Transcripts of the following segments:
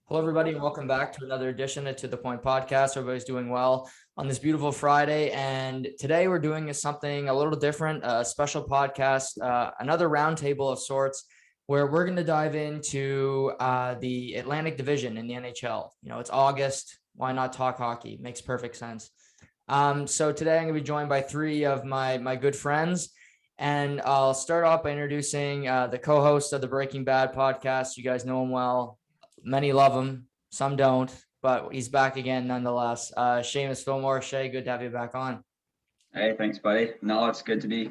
Hello, everybody, and welcome back to another edition of To The Point podcast. Everybody's doing well on this beautiful Friday. And today we're doing something a little different, a special podcast, another roundtable of sorts, where we're going to dive into the Atlantic Division in the NHL. You know, it's August. Why not talk hockey? Makes perfect sense. So today I'm going to be joined by three of my good friends. And I'll start off by introducing the co-host of the Breaking Bad podcast. You guys know him well. Many love him, some don't, but he's back again nonetheless. Shamus Fillmore. Shay, good to have you back on. Hey, thanks, buddy. No, it's good to be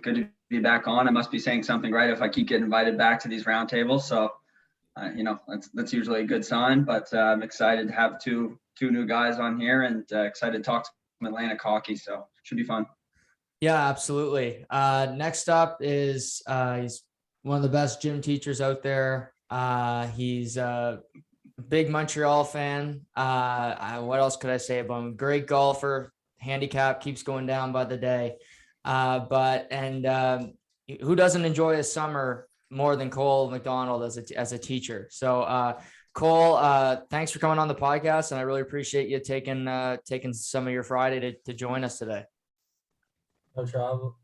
back on. I must be saying something right if I keep getting invited back to these roundtables. So, that's usually a good sign. But I'm excited to have two new guys on here, and excited to talk some Atlantic hockey. So should be fun. Yeah, absolutely. Next up is he's one of the best gym teachers out there. He's big Montreal fan. What else could I say about him? Great golfer. Handicap keeps going down by the day. Who doesn't enjoy a summer more than Cole Mcdonald as a teacher? So Cole, thanks for coming on the podcast, and I really appreciate you taking some of your Friday to join us today. No trouble,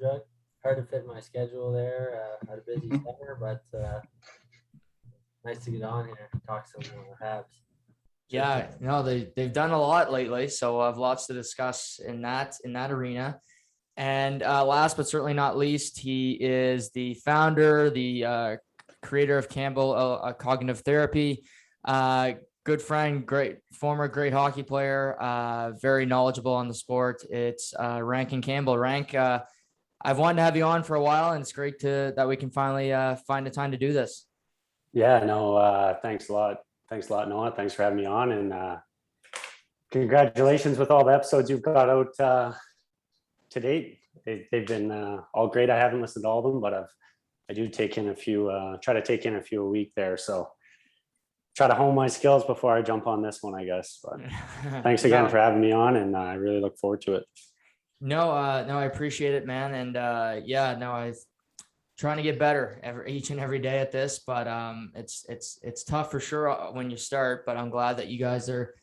Jug. Hard to fit my schedule there. Had a busy summer, but nice to get on here and talk some Habs. Yeah, no, they've done a lot lately, so I have lots to discuss in that arena. And last but certainly not least, he is the founder, the creator of Campbell Cognitive Therapy. Good friend, former great hockey player, very knowledgeable on the sport. It's Rankyn Campbell. Rank, I've wanted to have you on for a while, and it's great that we can finally find a time to do this. Yeah, no, thanks a lot. Thanks a lot, Noah. Thanks for having me on, and congratulations with all the episodes you've got out to date. They've been all great. I haven't listened to all of them, but I do take in a few, try to take in a few a week there. So try to hone my skills before I jump on this one, I guess. But thanks again for having me on, and I really look forward to it. No, I appreciate it, man. And I'm trying to get better each and every day at this, but it's tough for sure when you start. But I'm glad that you guys are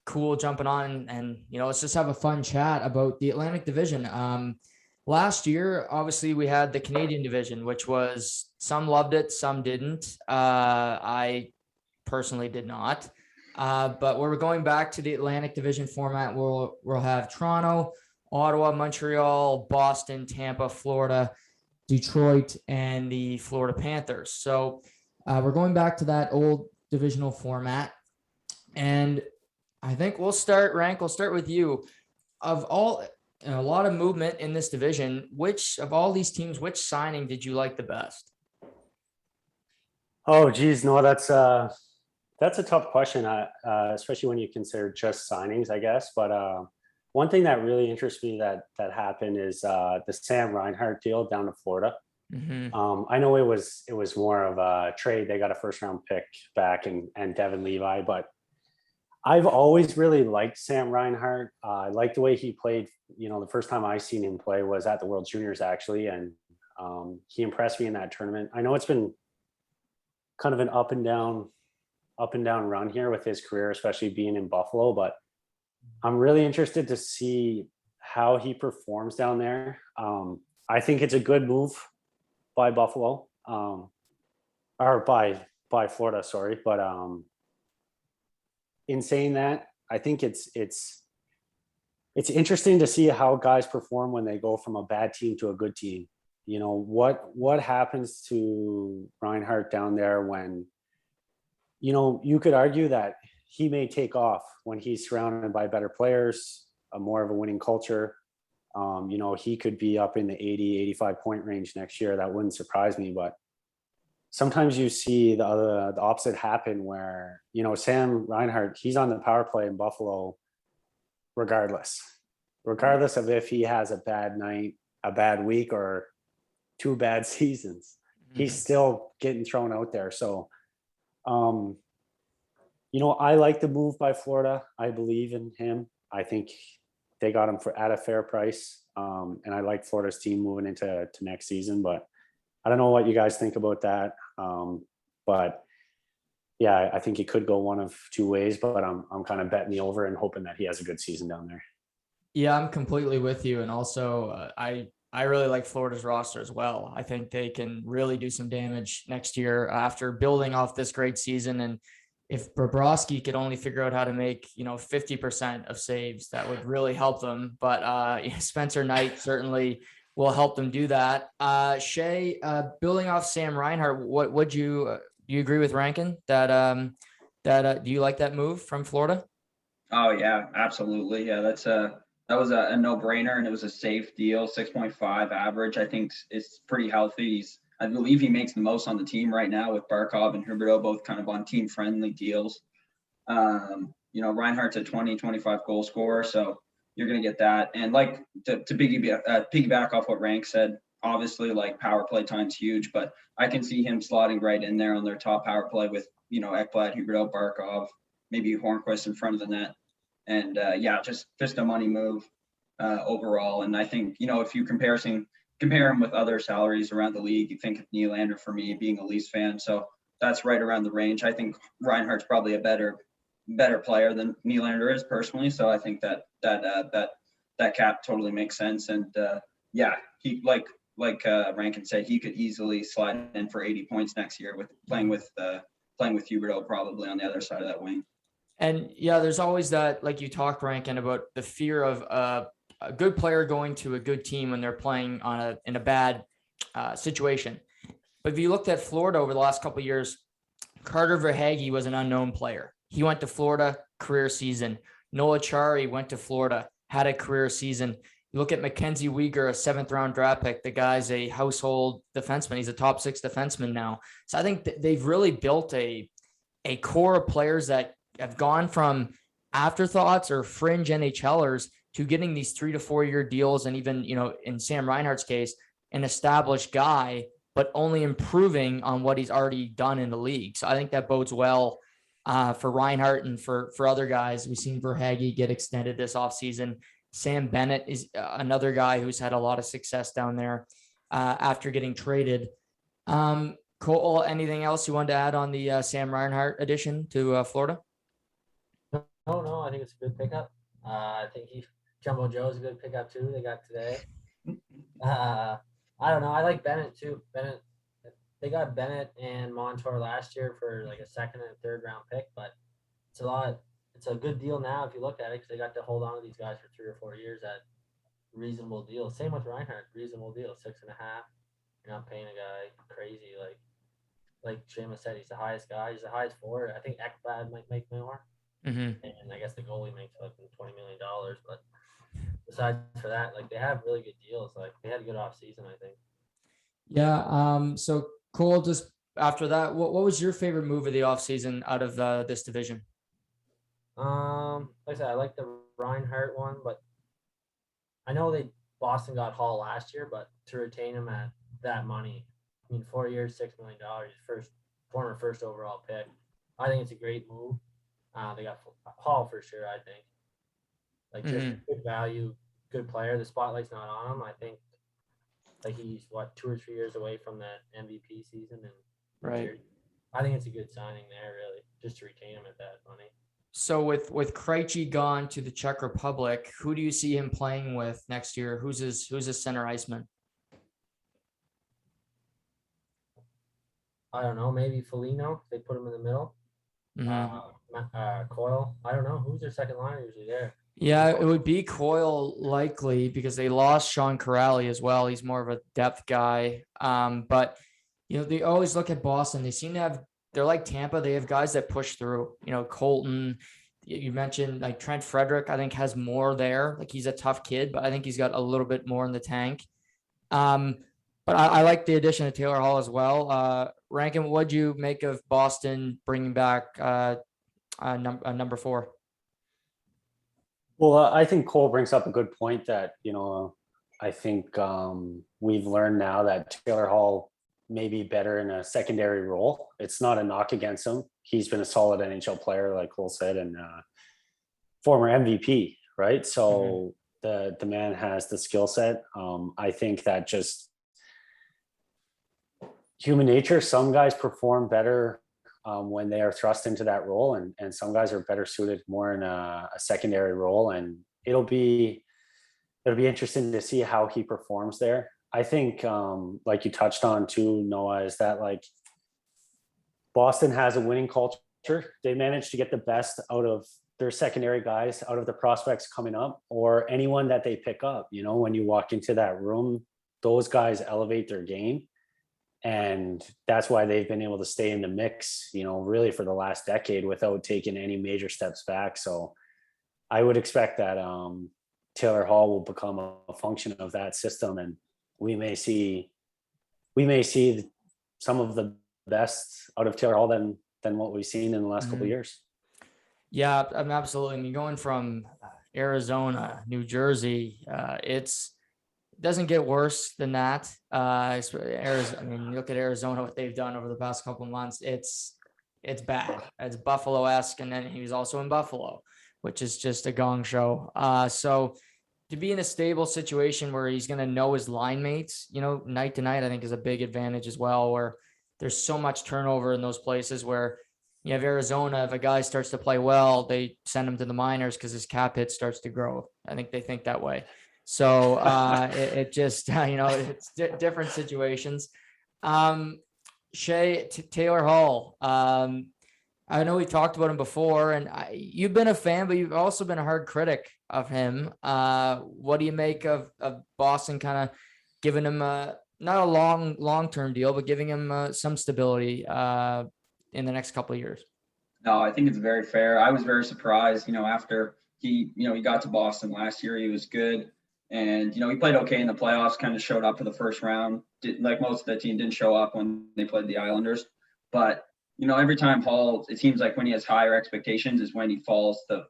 cool jumping on, and let's just have a fun chat about the Atlantic Division. Last year, obviously, we had the Canadian division, which was, some loved it, some didn't. I personally did not. But we're going back to the Atlantic Division format. We'll have Toronto, Ottawa, Montreal, Boston, Tampa, Florida, Detroit, and the Florida Panthers. So we're going back to that old divisional format. And I think we'll start with you. Of all, a lot of movement in this division, which of all these teams, which signing did you like the best? Oh, geez, no, that's a tough question, especially when you consider just signings, I guess. But one thing that really interests me that happened is the Sam Reinhart deal down to Florida. Mm-hmm. I know it was more of a trade. They got a first round pick back and Devin Levi, but I've always really liked Sam Reinhart. I like the way he played. The first time I seen him play was at the World Juniors, actually, and he impressed me in that tournament. I know it's been kind of an up and down run here with his career, especially being in Buffalo, but I'm really interested to see how he performs down there. I think it's a good move by Buffalo, or by Florida, sorry. But in saying that, I think it's interesting to see how guys perform when they go from a bad team to a good team. What happens to Reinhart down there when, you could argue that he may take off when he's surrounded by better players, more of a winning culture. He could be up in the 80, 85 point range next year. That wouldn't surprise me. But sometimes you see the opposite happen where, Sam Reinhart, he's on the power play in Buffalo regardless of if he has a bad night, a bad week, or two bad seasons. Mm-hmm. He's still getting thrown out there. So, I like the move by Florida. I believe in him. I think they got him at a fair price. And I like Florida's team moving into next season, but I don't know what you guys think about that. But yeah, I think it could go one of two ways, but I'm kind of betting the over and hoping that he has a good season down there. Yeah, I'm completely with you. And also, I really like Florida's roster as well. I think they can really do some damage next year after building off this great season. And if Bobrovsky could only figure out how to make, 50% of saves, that would really help them. But Spencer Knight certainly will help them do that. Shay, building off Sam Reinhart, what would you do you agree with Rankyn that do you like that move from Florida? Oh yeah, absolutely. Yeah, that was a no-brainer, and it was a safe deal. 6.5 average. I think it's pretty healthy. I believe he makes the most on the team right now with Barkov and Huberdeau both kind of on team-friendly deals. Reinhardt's a 25 goal scorer, so you're going to get that. And like to piggyback off what Rank said, obviously like power play time's huge, but I can see him slotting right in there on their top power play with, Ekblad, Huberdeau, Barkov, maybe Hornquist in front of the net. And just a money move overall. And I think, if you compare him with other salaries around the league, you think of Nylander for me being a Leafs fan. So that's right around the range. I think Reinhardt's probably a better player than Nylander is personally. So I think that cap totally makes sense. And he like Rankyn said, he could easily slide in for 80 points next year with playing with Huberdeau probably on the other side of that wing. And yeah, there's always that, like you talked, Rankin, about the fear of a good player going to a good team when they're playing in a bad situation. But if you looked at Florida over the last couple of years, Carter Verhaeghe was an unknown player. He went to Florida, career season. Noah Chari went to Florida, had a career season. You look at Mackenzie Weegar, a 7th-round draft pick. The guy's a household defenseman. He's a top 6 defenseman now. So I think they've really built a core of players that have gone from afterthoughts or fringe NHLers to getting these 3 to 4 year deals. And even, in Sam Reinhart's case, an established guy, but only improving on what he's already done in the league. So I think that bodes well for Reinhart and for other guys. We've seen Verhaeghe get extended this offseason. Sam Bennett is another guy who's had a lot of success down there after getting traded. Cole, anything else you wanted to add on the Sam Reinhart addition to Florida? No, I think it's a good pickup. I think Jumbo Joe's a good pickup too. They got today. I don't know. I like Bennett too. They got Bennett and Montour last year for like a 2nd and 3rd round pick, but it's a good deal now if you look at it because they got to hold on to these guys for 3 or 4 years at reasonable deals. Same with Reinhart, reasonable deal, 6.5. You're not paying a guy crazy like Shamus said. He's the highest guy. He's the highest forward. I think Ekblad might make more. Mm-hmm. And I guess the goalie makes like $20 million. But besides for that, like they have really good deals. Like they had a good off season, I think. Yeah. So Cole, just after that, what was your favorite move of the offseason out of this division? Like I said, I like the Reinhart one, but I know Boston got Hall last year, but to retain him at that money, 4 years, $6 million, former first overall pick. I think it's a great move. They got Hall for sure, I think. Like just good value, good player. The spotlight's not on him. I think like he's 2 or 3 years away from that MVP season, and right. I think it's a good signing there, really, just to retain him at that money. So with Krejci gone to the Czech Republic, who do you see him playing with next year? Who's his center iceman? I don't know. Maybe Foligno. They put him in the middle. Coyle. I don't know. Who's their second liner usually there? Yeah, it would be Coyle likely because they lost Sean Corrali as well. He's more of a depth guy. But they always look at Boston. They seem to have. They're like Tampa. They have guys that push through. Colton. You mentioned like Trent Frederick. I think has more there. Like he's a tough kid, but I think he's got a little bit more in the tank. But I like the addition of Taylor Hall as well. Rankyn, what'd you make of Boston bringing back number 4? Well, I think Cole brings up a good point that, I think we've learned now that Taylor Hall may be better in a secondary role. It's not a knock against him. He's been a solid NHL player, like Cole said, and former MVP, right? So the man has the skill set. I think that just human nature, some guys perform better when they are thrust into that role, and some guys are better suited more in a secondary role, and it'll be interesting to see how he performs there. I think, like you touched on too, Noah, is that like Boston has a winning culture. They managed to get the best out of their secondary guys, out of the prospects coming up, or anyone that they pick up. You know, when you walk into that room, those guys elevate their game. And that's why they've been able to stay in the mix, you know, really for the last decade without taking any major steps back. So I would expect that Taylor Hall will become a function of that system, and we may see some of the best out of Taylor Hall than what we've seen in the last couple of years. Yeah, I'm absolutely. I mean, going from Arizona, New Jersey, it doesn't get worse than that. Arizona, I mean, you look at Arizona, what they've done over the past couple of months, it's bad. It's Buffalo-esque, and then he was also in Buffalo, which is just a gong show. So to be in a stable situation where he's going to know his line mates, you know, night to night, I think is a big advantage as well, where there's so much turnover in those places where you have Arizona. If a guy starts to play well, they send him to the minors because his cap hit starts to grow. I think they think that way. So it just, you know, it's different situations. Taylor Hall, I know we talked about him before, and you've been a fan, but you've also been a hard critic of him. What do you make of Boston kind of giving him not a long-term deal, but giving him some stability in the next couple of years? No, I think it's very fair. I was very surprised, you know, after he got to Boston last year, he was good. And, you know, he played okay in the playoffs, kind of showed up for the first round. Like most of the team didn't show up when they played the Islanders. But, you know, every time Hall, it seems like when he has higher expectations is when he falls the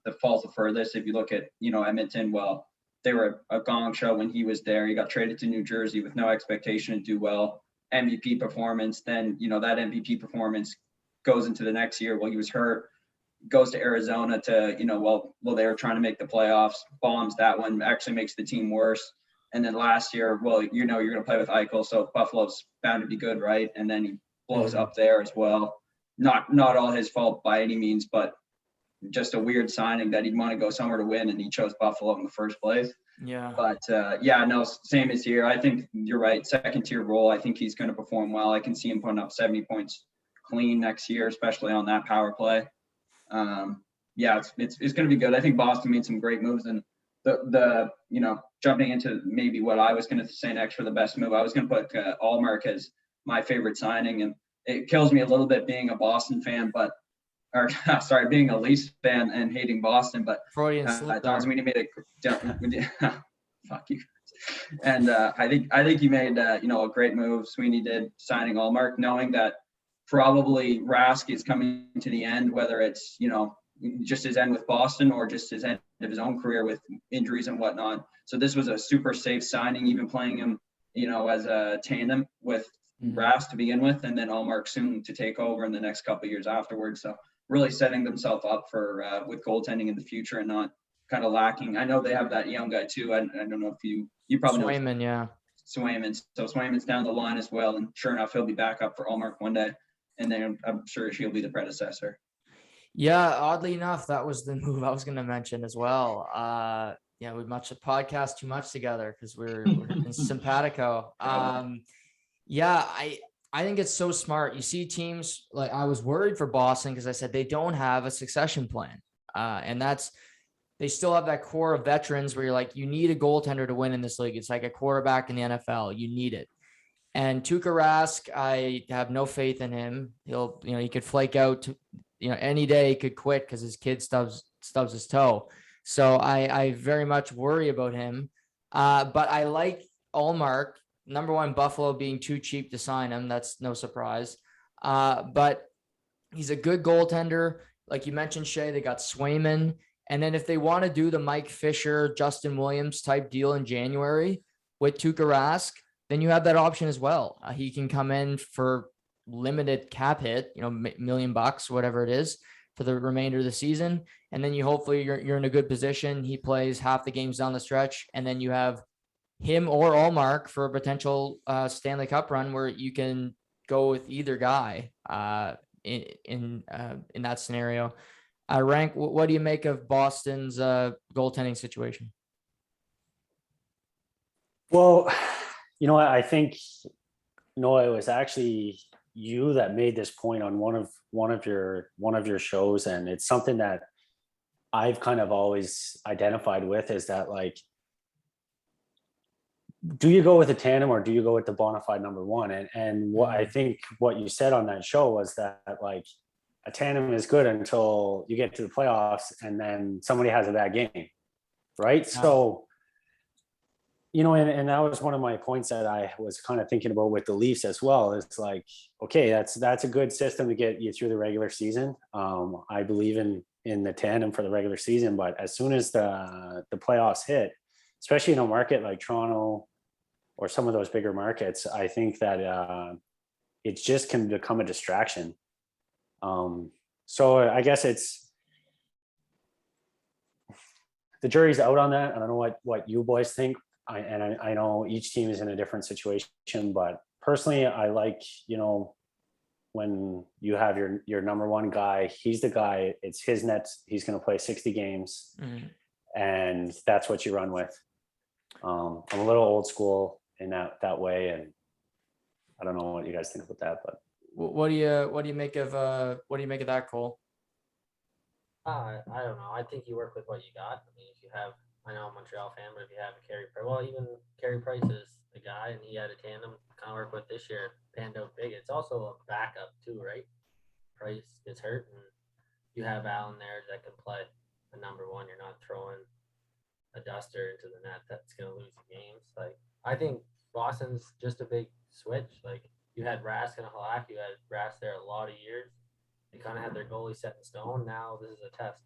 furthest. If you look at, you know, Edmonton, well, they were a gong show when he was there. He got traded to New Jersey with no expectation to do well. MVP performance. Then, you know, that MVP performance goes into the next year. Well, he was hurt. Goes to Arizona to, you know, well, they were trying to make the playoffs, bombs that one, actually makes the team worse. And then last year, well, you know, you're going to play with Eichel, so Buffalo's bound to be good, right? And then he blows up there as well. Not all his fault by any means, but just a weird signing that he'd want to go somewhere to win, and he chose Buffalo in the first place. Yeah. But no, same as here. I think you're right. Second tier role. I think he's going to perform well. I can see him putting up 70 points clean next year, especially on that power play. It's going to be good. I think Boston made some great moves, and the you know, jumping into maybe what I was going to say next for the best move, I was going to put Allmark as my favorite signing, and it kills me a little bit being a Boston fan, being a Leafs fan and hating Boston, but Don Sweeney made a fuck you. And I think he made you know, a great move. Sweeney did, signing Allmark, knowing that probably Rask is coming to the end, whether it's, you know, just his end with Boston or just his end of his own career with injuries and whatnot. So this was a super safe signing, even playing him, you know, as a tandem with Rask to begin with, and then Allmark soon to take over in the next couple of years afterwards. So really setting themselves up for with goaltending in the future and not kind of lacking. I know they have that young guy too. I don't know if you probably Swayman, yeah. Swayman. So Swayman's down the line as well, and sure enough, he'll be back up for Allmark one day. And then I'm sure she'll be the predecessor. Yeah, oddly enough, that was the move I was going to mention as well. We much podcast too much together because we're in simpatico. I think it's so smart. You see teams like, I was worried for Boston because I said they don't have a succession plan, and they still have that core of veterans where you're like, you need a goaltender to win in this league. It's like a quarterback in the NFL. You need it. And Tuukka Rask, I have no faith in him. He could flake out any day he could quit because his kid stubs his toe. So I very much worry about him. But I like Allmark. Number one, Buffalo being too cheap to sign him. That's no surprise. But he's a good goaltender. Like you mentioned, Shay, they got Swayman. And then if they want to do the Mike Fisher, Justin Williams type deal in January with Tuukka Rask, then you have that option as well. He can come in for limited cap hit, $1 million, whatever it is, for the remainder of the season. And then hopefully you're in a good position. He plays half the games down the stretch. And then you have him or Allmark for a potential Stanley Cup run where you can go with either guy in that scenario. Rank, what do you make of Boston's goaltending situation? Well, I think, it was actually you that made this point on one of your shows, and it's something that I've kind of always identified with, is that, like, do you go with a tandem or do you go with the bona fide number one? And what I think what you said on that show was that, like, a tandem is good until you get to the playoffs and then somebody has a bad game, right? Yeah. So, and that was one of my points that I was kind of thinking about with the Leafs as well. It's like, okay, that's a good system to get you through the regular season. I believe in the tandem for the regular season, but as soon as the playoffs hit, especially in a market like Toronto or some of those bigger markets, I think that it just can become a distraction. So I guess the jury's out on that. I don't know what you boys think. I know each team is in a different situation, but personally, I like, when you have your number one guy, he's the guy, it's his nets, he's going to play 60 games, and that's what you run with. I'm a little old school in that way, and I don't know what you guys think about that, but what do you make of that, Cole? I don't know. I think you work with what you got. I mean, if you have, I know I'm a Montreal fan, but if you have a Carey Price, well, even Carey Price is the guy, and he had a tandem kind of work with this year, panned out big. It's also a backup too, right? Price gets hurt, and you have Allen there that can play a number one. You're not throwing a duster into the net that's going to lose the games. Like, I think Boston's just a big switch. Like, you had Rask and Halak. You had Rask there a lot of years. They kind of had their goalie set in stone. Now this is a test.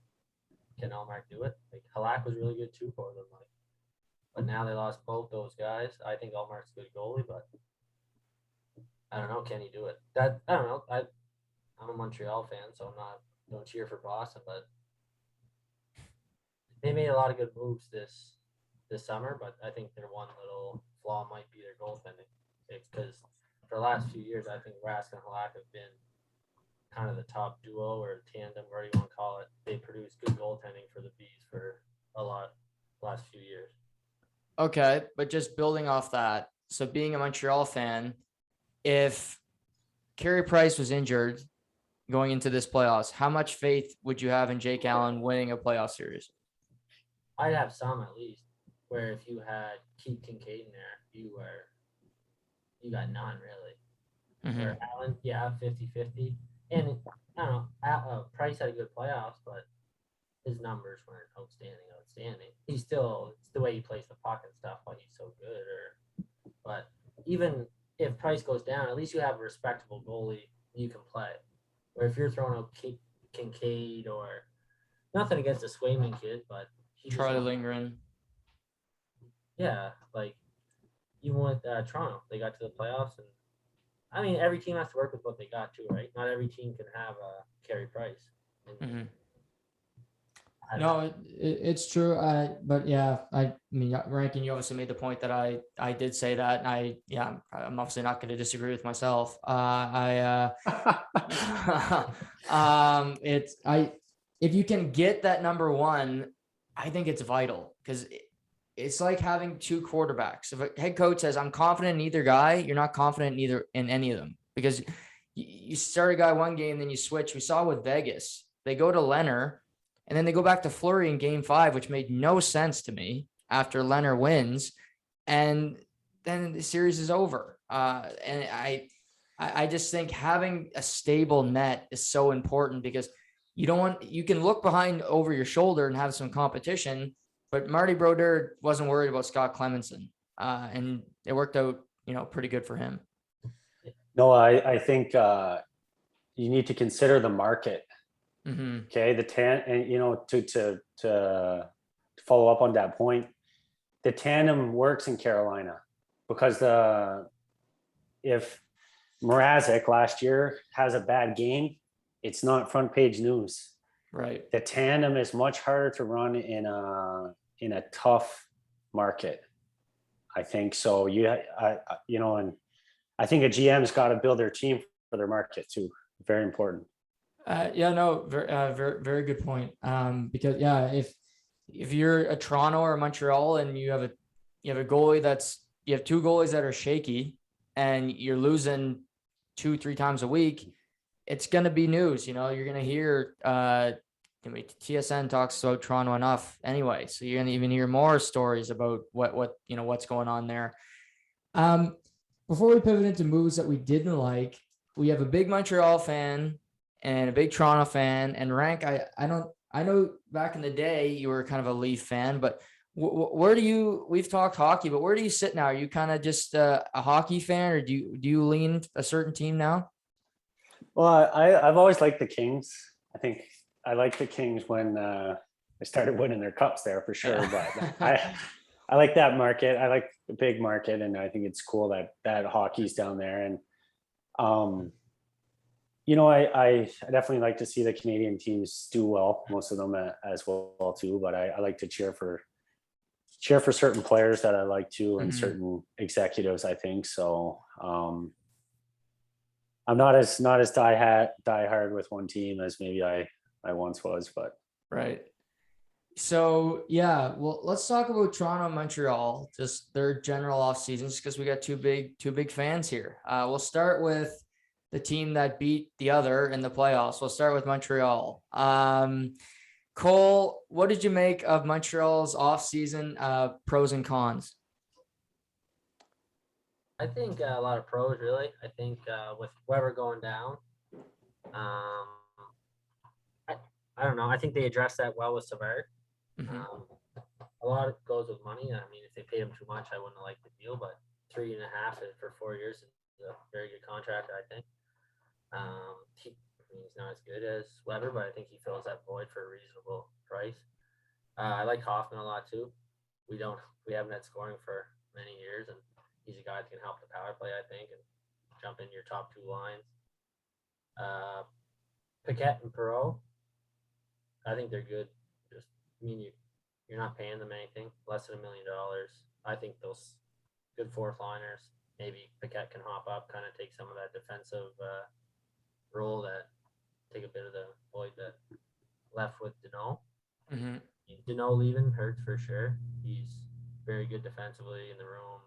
Can Allmark do it? Like, Halak was really good too for them. Like, but now they lost both those guys. I think Allmark's a good goalie, but I don't know. Can he do it? I don't know. I'm a Montreal fan, so don't cheer for Boston, but they made a lot of good moves this summer. But I think their one little flaw might be their goaltending, because for the last few years, I think Rask and Halak have been kind of the top duo or tandem, whatever you want to call it. They produce good goaltending for the Bees for a lot last few years. Okay, but just building off that, so being a Montreal fan, if Carey Price was injured going into this playoffs, how much faith would you have in Jake Allen winning a playoff series? I'd have some at least. Where if you had Keith Kincaid in there, you got none really. Where Allen, 50-50. And I don't know, Price had a good playoffs, but his numbers weren't outstanding. He's still, it's the way he plays the puck and stuff, why he's so good. But even if Price goes down, at least you have a respectable goalie you can play. Where if you're throwing out Kincaid, or nothing against the Swayman kid, but Charlie Lindgren. Yeah, like even with Toronto, they got to the playoffs, and I mean, every team has to work with what they got too, right? Not every team can have a Carey Price. No, it's true. But yeah, I mean, Rankyn, you obviously made the point that I did say that, and I'm obviously not going to disagree with myself. If you can get that number one, I think it's vital, because it's like having two quarterbacks. If a head coach says, I'm confident in either guy, you're not confident in any of them, because you start a guy one game, then you switch. We saw with Vegas, they go to Leonard, and then they go back to Fleury in game 5, which made no sense to me after Leonard wins. And then the series is over. And I just think having a stable net is so important, because you can look behind over your shoulder and have some competition, but Marty Brodeur wasn't worried about Scott Clemenson, and it worked out, pretty good for him. No, I think you need to consider the market. Okay, and to follow up on that point, the tandem works in Carolina because if Mrazek last year has a bad game, it's not front page news. Right. The tandem is much harder to run in a tough market, I think. So and I think a GM's got to build their team for their market too. Very important. Yeah, no, very, very good point. Because yeah, if you're a Toronto or a Montreal and you have a goalie you have two goalies that are shaky and you're losing 2-3 times a week, it's going to be news. You're going to hear, TSN talks about Toronto enough anyway. So you're going to even hear more stories about what's going on there. Before we pivot into moves that we didn't like, we have a big Montreal fan and a big Toronto fan. And Rank, I know back in the day you were kind of a Leaf fan, but where do you? We've talked hockey, but where do you sit now? Are you kind of just a hockey fan, or do you lean a certain team now? Well, I've always liked the Kings. I think I liked the Kings when they started winning their cups there for sure. But I like that market. I like the big market, and I think it's cool that hockey's down there. And I definitely like to see the Canadian teams do well, most of them as well too. But I like to cheer for certain players that I like to, and certain executives, I think. So I'm not as die hard with one team as maybe I once was, but right. So yeah, well, let's talk about Toronto and Montreal, just their general off seasons, because we got two big fans here. We'll start with the team that beat the other in the playoffs. We'll start with Montreal. Cole, what did you make of Montreal's off-season pros and cons? I think a lot of pros, really. I think with Weber going down, I don't know. I think they addressed that well with Savard. A lot of it goes with money. I mean, if they paid him too much, I wouldn't have liked the deal, but 3.5 for 4 years is a very good contract, I think. He's not as good as Weber, but I think he fills that void for a reasonable price. I like Hoffman a lot too. We haven't had scoring for many years, and he's a guy that can help the power play, I think, and jump in your top two lines. Paquette and Perreault, I think they're good. You're not paying them anything, less than $1 million. I think those good fourth liners. Maybe Paquette can hop up, kind of take some of that defensive role, that take a bit of the void that left with Deneau. Deneau leaving hurts for sure. He's very good defensively in the room.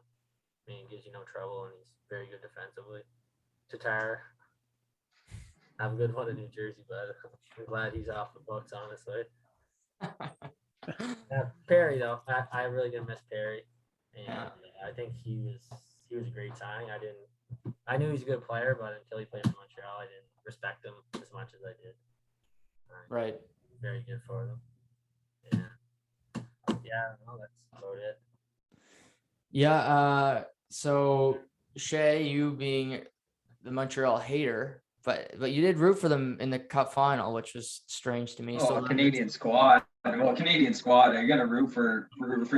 I mean, gives you no trouble, and he's very good defensively. Tatar, have a good one in New Jersey, but I'm glad he's off the books, honestly. Perry, though, I really didn't miss Perry, and I think he was a great signing. I knew he's a good player, but until he played in Montreal, I didn't respect him as much as I did. Right. Very good for them. Yeah, no, that's about it. Yeah. So Shay, you being the Montreal hater, but you did root for them in the Cup final, which was strange to me. Oh, Canadian squad. Well, Canadian squad, you got to root for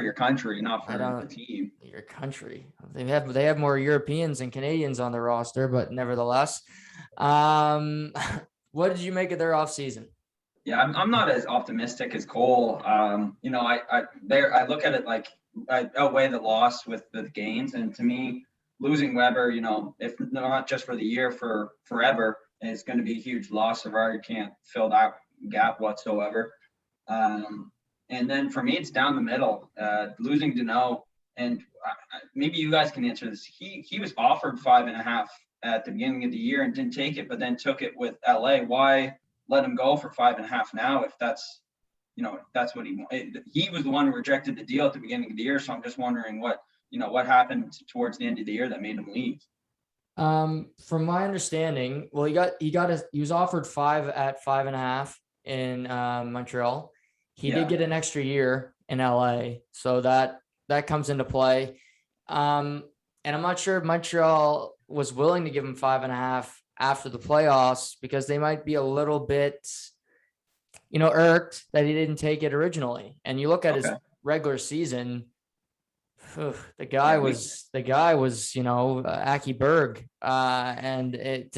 your country, not for the team. Your country. They have more Europeans and Canadians on their roster, but nevertheless, what did you make of their offseason? Yeah, I'm not as optimistic as Cole. I look at it like I outweigh the loss with the gains, and to me, losing Weber, if not just for the year, for forever, is going to be a huge loss. Savard can't fill that gap whatsoever. And then for me, it's down the middle. Losing Deneau, and maybe you guys can answer this. He was offered 5.5 at the beginning of the year and didn't take it, but then took it with LA. Why let him go for 5.5 now if that's what he wanted? He was the one who rejected the deal at the beginning of the year. So I'm just wondering what happened towards the end of the year that made him leave. From my understanding, well, he was offered 5 at 5.5 in Montreal. He did get an extra year in LA, so that comes into play. And I'm not sure if Montreal was willing to give him 5.5 after the playoffs, because they might be a little bit, irked that he didn't take it originally. And you look at his regular season, the guy was Aki Berg, and it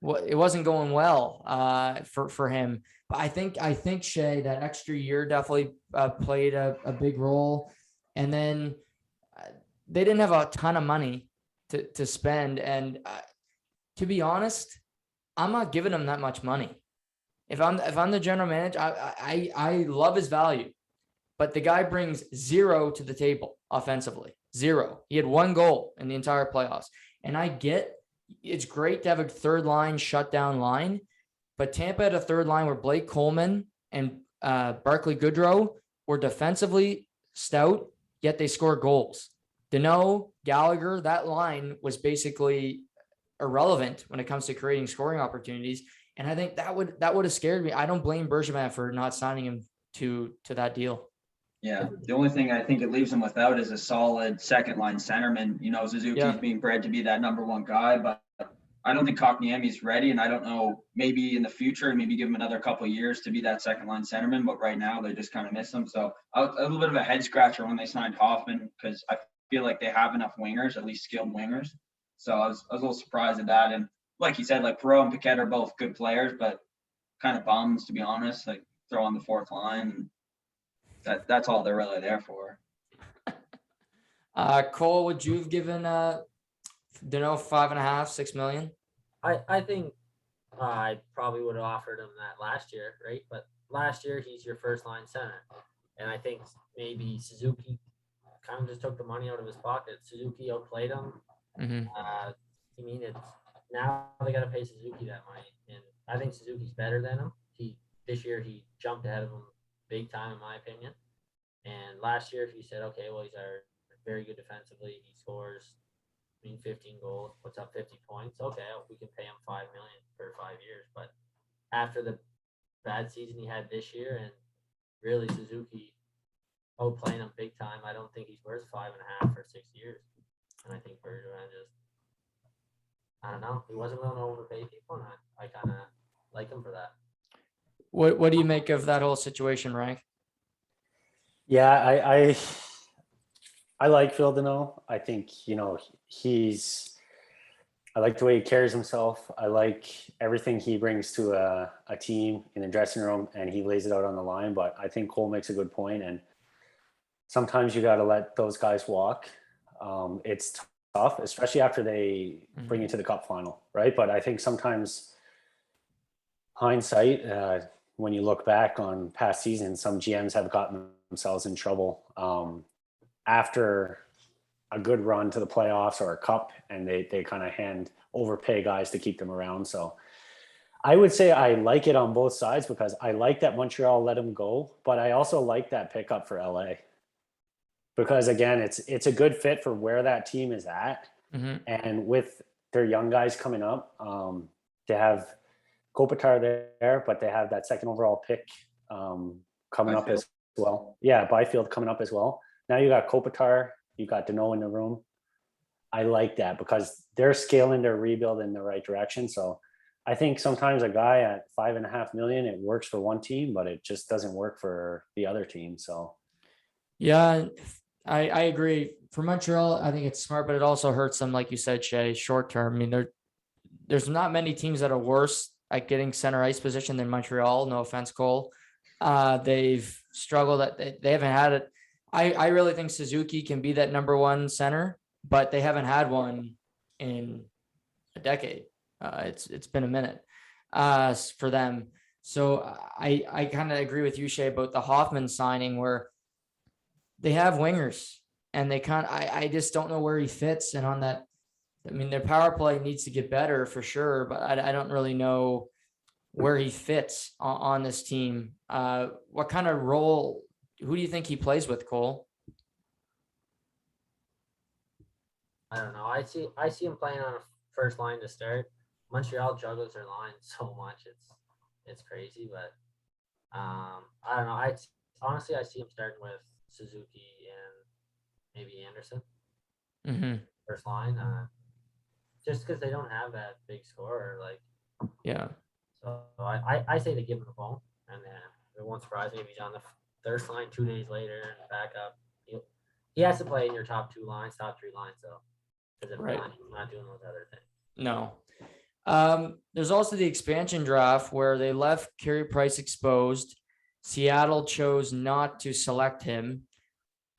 wasn't going well for him. But I think Shay, that extra year definitely played a big role. And then they didn't have a ton of money to spend, and to be honest, I'm not giving them that much money. If I'm the general manager, I love his value, but the guy brings zero to the table offensively. Zero. He had 1 goal in the entire playoffs. And I get it's great to have a third line shutdown line, but Tampa had a third line where Blake Coleman and Barclay Goodrow were defensively stout, yet they score goals. Deneau, Gallagher, that line was basically irrelevant when it comes to creating scoring opportunities. And I think that would have scared me. I don't blame Bergevin for not signing him to that deal. Yeah, the only thing I think it leaves him without is a solid second line centerman. Suzuki's being bred to be that number 1 guy, but I don't think Kotkaniemi's ready, and I don't know, maybe in the future, and maybe give him another couple of years to be that second line centerman, but right now they just kind of miss him. So a little bit of a head scratcher when they signed Hoffman, because I feel like they have enough wingers, at least skilled wingers. So I was a little surprised at that. And like you said, like Perreault and Paquette are both good players, but kind of bums, to be honest. Like throw on the 4th line. That's all they're really there for. Cole, would you have given Deneau 5.5, 6 million? I think I probably would have offered him that last year, right? But last year he's your first line center, and I think maybe Suzuki kind of just took the money out of his pocket. Suzuki outplayed him. Mm-hmm. It's now they got to pay Suzuki that money, and I think Suzuki's better than him. This year he jumped ahead of him big time, in my opinion. And last year, if you said, okay, well, he's very good defensively, he scores 15 goals, puts up 50 points. Okay, we can pay him $5 million for 5 years. But after the bad season he had this year, and really Suzuki outplaying him big time, I don't think he's worth 5.5 for 6 years. And I think Bergevin I don't know, he wasn't willing to overpay people, and I kind of like him for that. What do you make of that whole situation, Rank? Yeah, I like Phil Deneau. I think, I like the way he carries himself. I like everything he brings to a team in the dressing room, and he lays it out on the line. But I think Cole makes a good point, and sometimes you got to let those guys walk. It's tough, especially after they bring you to the cup final, right? But I think sometimes hindsight, when you look back on past seasons, some GMs have gotten themselves in trouble after a good run to the playoffs or a cup, and they kind of overpay guys to keep them around. So I would say I like it on both sides, because I like that Montreal let him go, but I also like that pickup for LA, because again, it's a good fit for where that team is at. Mm-hmm. And with their young guys coming up, they have Kopitar there, but they have that second overall pick coming up as well. Yeah, Byfield coming up as well. Now you got Kopitar, you got Deneau in the room. I like that because they're scaling their rebuild in the right direction. So I think sometimes a guy at $5.5 million, it works for one team, but it just doesn't work for the other team. So yeah, I agree. For Montreal, I think it's smart, but it also hurts them, like you said, Shay, short term. I mean, there's not many teams that are worse at getting center ice position than Montreal. No offense, Cole. They've struggled. They haven't had it. I really think Suzuki can be that number 1 center, but they haven't had one in a decade. It's been a minute for them. So I kind of agree with you, Shay, about the Hoffman signing, where they have wingers and I just don't know where he fits. And on that, I mean, their power play needs to get better for sure, but I don't really know where he fits on this team. What kind of role, who do you think he plays with, Cole? I don't know. I see him playing on a first line to start. Montreal juggles their line so much. It's crazy, but I don't know. Honestly, I see him starting with Suzuki and maybe Anderson. Mm-hmm. First line. Just because they don't have that big scorer, Yeah. So I say they give him the ball, and it won't surprise me if he's on the third line 2 days later and back up. He has to play in your top 2 lines, top 3 lines, though. Because if not, he's not doing those other things. No. There's also the expansion draft where they left Carey Price exposed. Seattle chose not to select him.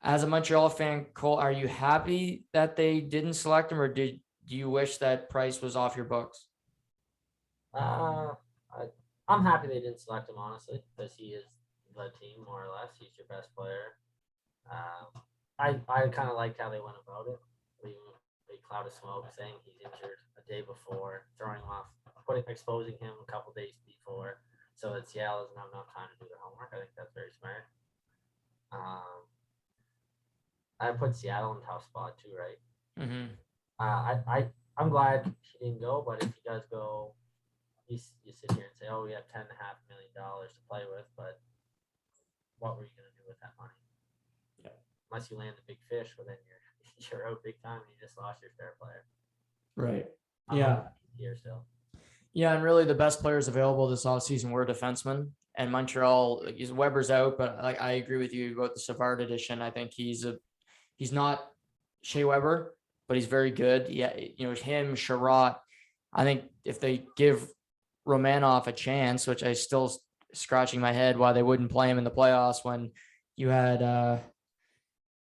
As a Montreal fan, Cole, are you happy that they didn't select him, or do you wish that Price was off your books? I'm happy they didn't select him, honestly, because he is the team more or less. He's your best player. I kind of liked how they went about it, leaving a big cloud of smoke, saying he's injured a day before, throwing him off, exposing him a couple days before, so that Seattle doesn't have enough time to do their homework. I think that's very smart. I put Seattle in a tough spot too, right? Mm-hmm. I'm glad he didn't go, but if he does go, you sit here and say, oh, we have $10.5 million to play with, but what were you going to do with that money? Yeah. Unless you land the big fish, well, then you're out big time and you just lost your star player. Right. Yeah. Here still. Yeah, and really the best players available this offseason were defensemen. And Montreal, Weber's out, but I agree with you about the Savard addition. I think he's not Shea Weber, but he's very good. Yeah, him, Sherratt. I think if they give Romanov a chance, which I still scratching my head why they wouldn't play him in the playoffs when you had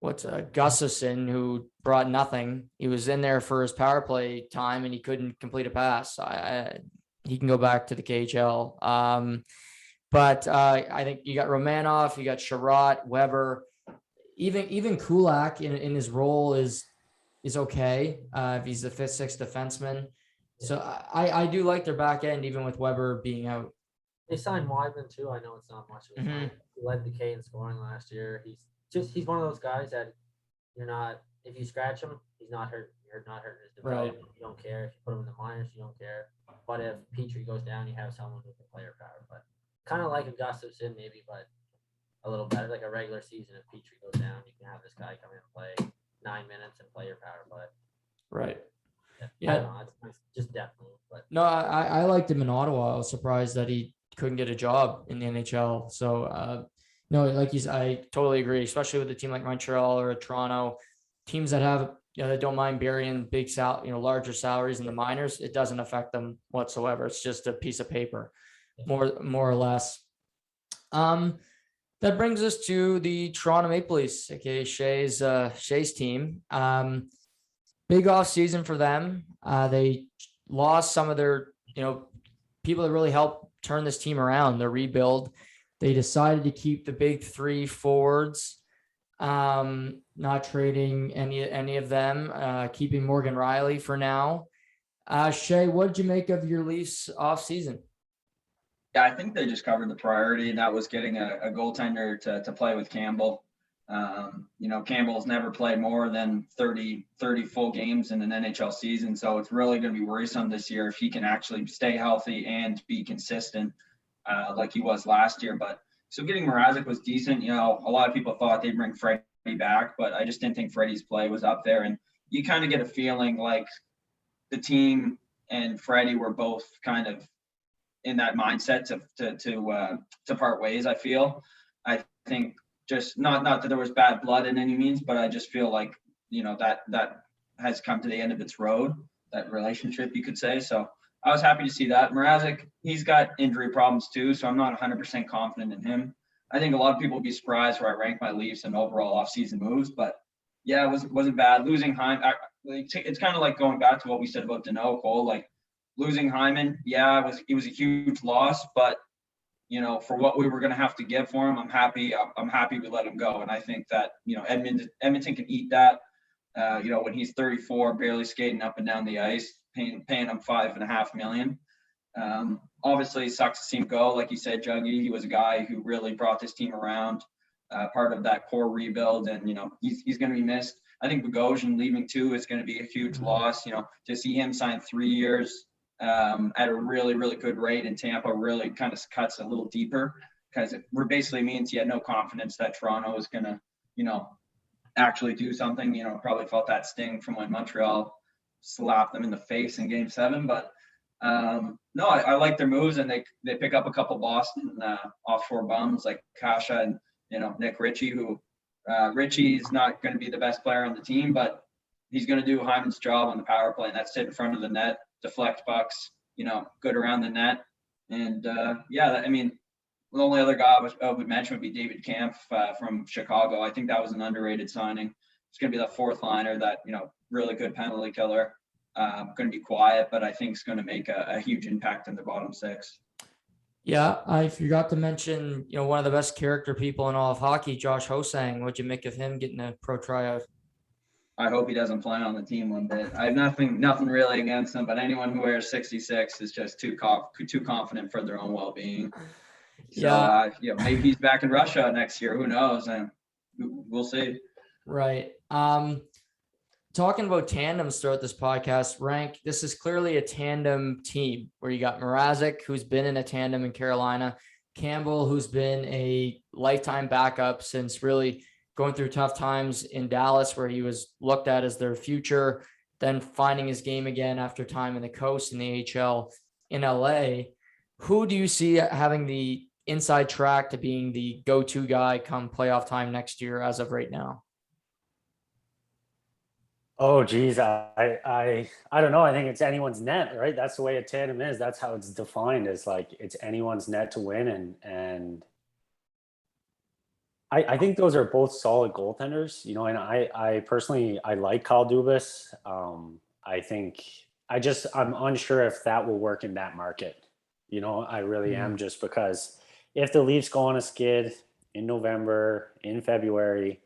Gustafsson, who brought nothing. He was in there for his power play time and he couldn't complete a pass. He can go back to the KHL. But I think you got Romanov, you got Sherratt, Weber, even Kulak in his role is okay if he's the 5th, 6th defenseman. So I do like their back end, even with Weber being out. They signed Weidman too. I know it's not much of a time. He led the K in scoring last year. He's one of those guys that if you scratch him, he's not hurt. You're not hurting his development. Right. You don't care. If you put him in the minors, you don't care. But if Petrie goes down, you have someone with the player power. But kind of like a Gustafsson maybe, but a little better, like a regular season. If Petrie goes down, you can have this guy come in and play 9 minutes and play your power play. Right. Yeah. I don't know, it's just depth move. But no, I liked him in Ottawa. I was surprised that he couldn't get a job in the NHL. So no, like I totally agree, especially with a team like Montreal or Toronto, teams that have that don't mind burying big larger salaries in the minors. It doesn't affect them whatsoever. It's just a piece of paper, more or less. That brings us to the Toronto Maple Leafs, aka Shea's team. Big off season for them. They lost some of their people that really helped turn this team around, the rebuild. They decided to keep the big 3 forwards, not trading any of them, keeping Morgan Riley for now. Shea, what did you make of your Leafs off season? Yeah, I think they just covered the priority, and that was getting a goaltender to play with Campbell. Campbell's never played more than 30 full games in an NHL season, so it's really going to be worrisome this year if he can actually stay healthy and be consistent like he was last year. But so getting Mrazek was decent. A lot of people thought they'd bring Freddie back, but I just didn't think Freddie's play was up there. And you kind of get a feeling like the team and Freddie were both kind of in that mindset to part ways. I think just not that there was bad blood in any means, but I just feel like that has come to the end of its road, that relationship, you could say. So I was happy to see that. Mrazek, he's got injury problems too, so I'm not 100% confident in him. I think a lot of people will be surprised where I rank my Leafs in overall offseason moves, but yeah, it wasn't bad. Losing Hyman, it's kind of like going back to what we said about Danault, Cole. Like losing Hyman, yeah, it was a huge loss, but for what we were going to have to give for him, I'm happy we let him go. And I think that Edmonton can eat that. When he's 34, barely skating up and down the ice, paying him $5.5 million. Obviously, it sucks to see him go. Like you said, Juggy, he was a guy who really brought this team around, part of that core rebuild, and he's going to be missed. I think Bogosian leaving too is going to be a huge loss. To see him sign 3 years at a really, really good rate in Tampa really kind of cuts a little deeper, because it basically means he had no confidence that Toronto was going to, actually do something. Probably felt that sting from when Montreal slapped them in the face in Game 7. But no, I like their moves, and they pick up a couple Boston offshore bums like Kasha and Nick Ritchie, who Ritchie's not going to be the best player on the team, but he's going to do Hyman's job on the power play, and that's sit in front of the net, deflect pucks, good around the net. And the only other guy I would mention would be David Kampf from Chicago. I think that was an underrated signing. It's going to be the 4th liner that, really good penalty killer. Going to be quiet, but I think it's going to make a huge impact in the bottom 6. Yeah, I forgot to mention, one of the best character people in all of hockey, Josh Hosang. What'd you make of him getting a pro tryout? I hope he doesn't play on the team one bit. I have nothing really against him, but anyone who wears 66 is just too confident for their own well-being. Yeah. So, maybe he's back in Russia next year. Who knows? And we'll see. Right. Talking about tandems throughout this podcast, Rank, this is clearly a tandem team where you got Mrazek, who's been in a tandem in Carolina, Campbell, who's been a lifetime backup since really going through tough times in Dallas, where he was looked at as their future, then finding his game again after time in the coast in the AHL in LA. Who do you see having the inside track to being the go-to guy come playoff time next year as of right now? Oh, geez. I don't know. I think it's anyone's net, right? That's the way a tandem is. That's how it's defined, is like it's anyone's net to win. And I think those are both solid goaltenders, and I personally, I like Kyle Dubas. I think I'm unsure if that will work in that market. I really am, just because if the Leafs go on a skid in November, in February,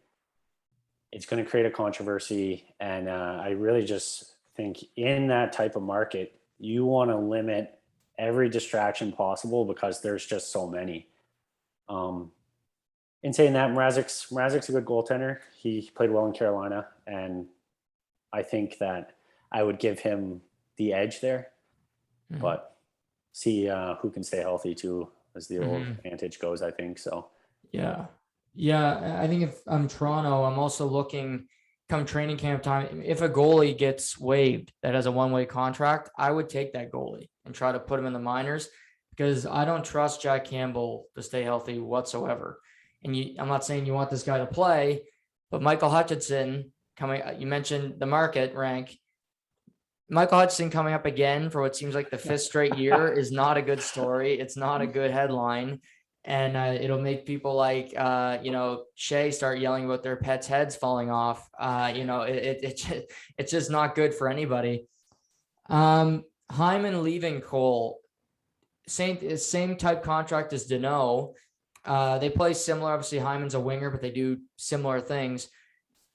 it's going to create a controversy. And I really just think in that type of market, you want to limit every distraction possible because there's just so many. In saying that, Mrazek's a good goaltender. He played well in Carolina, and I think that I would give him the edge there. But see who can stay healthy too, as the old adage goes, I think so. Yeah, I think if I'm Toronto, I'm also looking come training camp time. If a goalie gets waived that has a one-way contract, I would take that goalie and try to put him in the minors, because I don't trust Jack Campbell to stay healthy whatsoever. And I'm not saying you want this guy to play, but Michael Hutchinson you mentioned the market, Rank. Michael Hutchinson coming up again for what seems like the fifth straight year is not a good story. It's not a good headline. And it'll make people like, Shea start yelling about their pets' heads falling off. It's just not good for anybody. Hyman leaving Cole, same type contract as Deneau. They play similar. Obviously, Hyman's a winger, but they do similar things.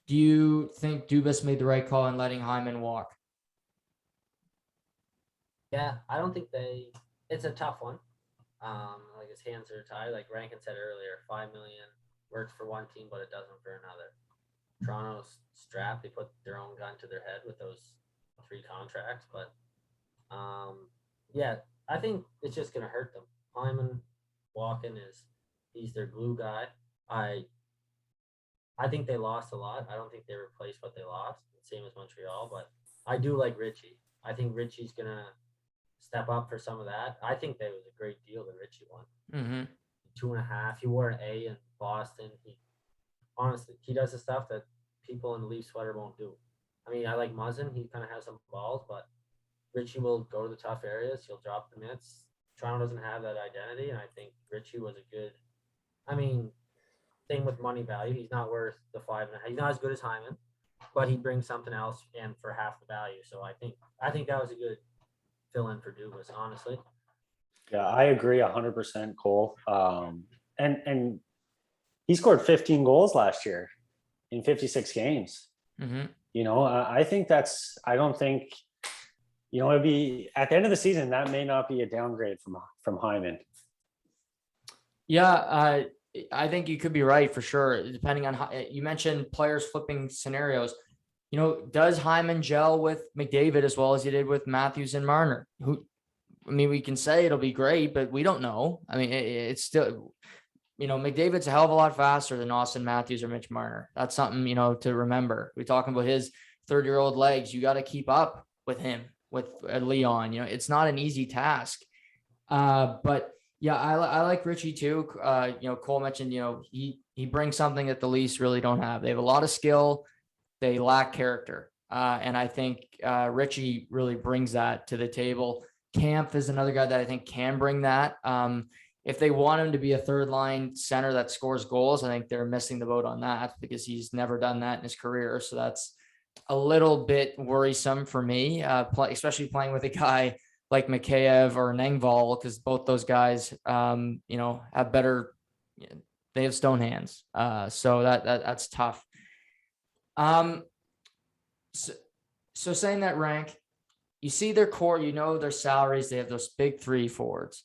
Do you think Dubas made the right call in letting Hyman walk? Yeah, I don't think it's a tough one. Like his hands are tied. Like Rankin said earlier, $5 million works for one team, but it doesn't for another. Toronto's strapped. They put their own gun to their head with those 3 contracts. But I think it's just gonna hurt them. Hyman walking he's their glue guy. I think they lost a lot. I don't think they replaced what they lost. Same as Montreal, but I do like Richie. I think Richie's gonna step up for some of that. I think that was a great deal that Richie won. 2.5. He wore an A in Boston. He does the stuff that people in the Leaf sweater won't do. I mean, I like Muzzin. He kind of has some balls, but Richie will go to the tough areas. He'll drop the mitts. Toronto doesn't have that identity, and I think Richie was a good. I mean, same with money value. He's not worth the 5.5. He's not as good as Hyman, but he brings something else in for half the value. So I think that was a good fill in for Dubas, honestly. Yeah, I agree 100%, Cole. And he scored 15 goals last year in 56 games. I think I don't think, it'd be at the end of the season, that may not be a downgrade from Hyman. Yeah, I think you could be right for sure. Depending on how you mentioned players flipping scenarios, does Hyman gel with McDavid as well as he did with Matthews and Marner? We can say it'll be great, but we don't know. I mean, it's still, McDavid's a hell of a lot faster than Austin Matthews or Mitch Marner. That's something, to remember. We're talking about his 30-year-old legs. You got to keep up with him, with Leon. It's not an easy task. But yeah, I like Richie too. Cole mentioned, he brings something that the Leafs really don't have. They have a lot of skill. They lack character. And I think Richie really brings that to the table. Kampf is another guy that I think can bring that. If they want him to be a third line center that scores goals, I think they're missing the boat on that because he's never done that in his career. So that's a little bit worrisome for me, especially playing with a guy like Mikheyev or Engvall, because both those guys, have better, they have stone hands. So that's tough. So saying that, Rank, you see their core, their salaries, they have those big three forwards.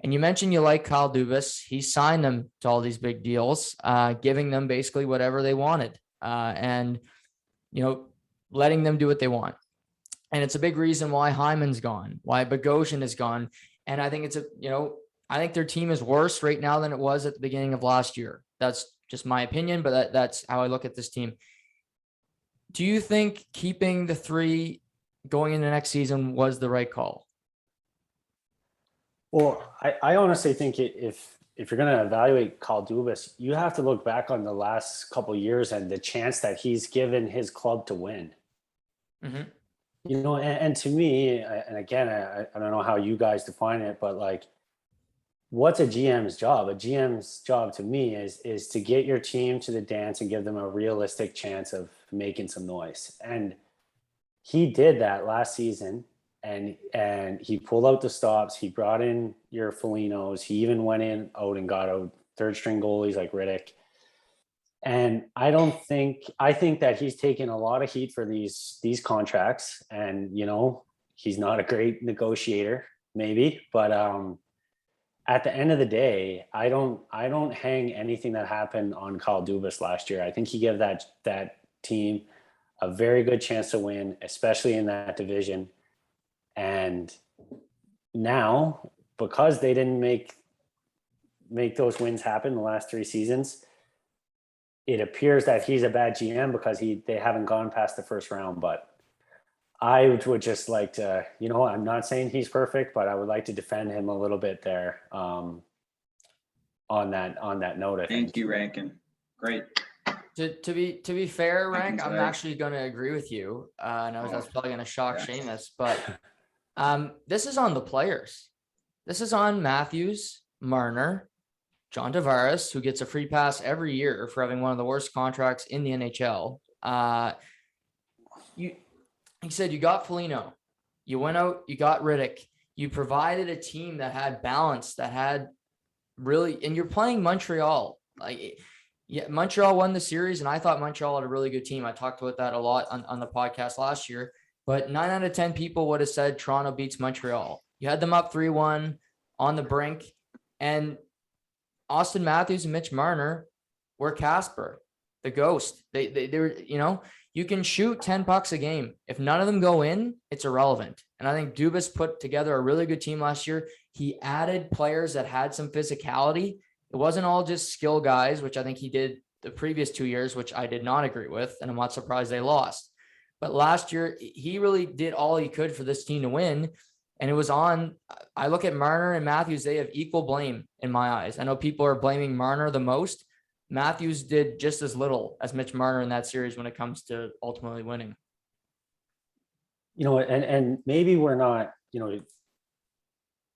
And you mentioned you like Kyle Dubas. He signed them to all these big deals, giving them basically whatever they wanted, and letting them do what they want. And it's a big reason why Hyman's gone, why Bogosian is gone. And I think I think their team is worse right now than it was at the beginning of last year. That's just my opinion, but that's how I look at this team. Do you think keeping the three going into next season was the right call? Well, I honestly think if you're going to evaluate Kyle Dubas, you have to look back on the last couple of years and the chance that he's given his club to win. Mm-hmm. And to me, and again, I don't know how you guys define it, but like, what's a GM's job? A GM's job to me is to get your team to the dance and give them a realistic chance of making some noise. And he did that last season, and he pulled out the stops. He brought in your Folignos. He even went out and got out third string goalies like Riddick. And I think that he's taken a lot of heat for these contracts, and he's not a great negotiator, maybe, but at the end of the day, I don't hang anything that happened on Kyle Dubas last year. I think he gave that team a very good chance to win, especially in that division. And now, because they didn't make those wins happen the last 3 seasons, it appears that he's a bad GM because they haven't gone past the first round. But I would just like to, I'm not saying he's perfect, but I would like to defend him a little bit there on that note. I think. Thank you, Rankin. Great. To be fair, Rank, I'm actually going to agree with you. And that's probably going to shock Shamus, but this is on the players. This is on Matthews, Marner, John Tavares, who gets a free pass every year for having one of the worst contracts in the NHL. You said you got Foligno, you went out, you got Riddick, you provided a team that had balance, that had really, and you're playing Montreal. Montreal won the series, and I thought Montreal had a really good team. I talked about that a lot on the podcast last year, but 9 out of 10 people would have said Toronto beats Montreal. You had them up 3-1 on the brink, and Austin Matthews and Mitch Marner were Casper, the ghost. They were, you can shoot 10 pucks a game. If none of them go in, it's irrelevant. And I think Dubas put together a really good team last year. He added players that had some physicality. It wasn't all just skill guys, which I think he did the previous 2 years, which I did not agree with. And I'm not surprised they lost. But last year, he really did all he could for this team to win. And it was I look at Marner and Matthews, they have equal blame in my eyes. I know people are blaming Marner the most. Matthews did just as little as Mitch Marner in that series when it comes to ultimately winning. And maybe we're not, it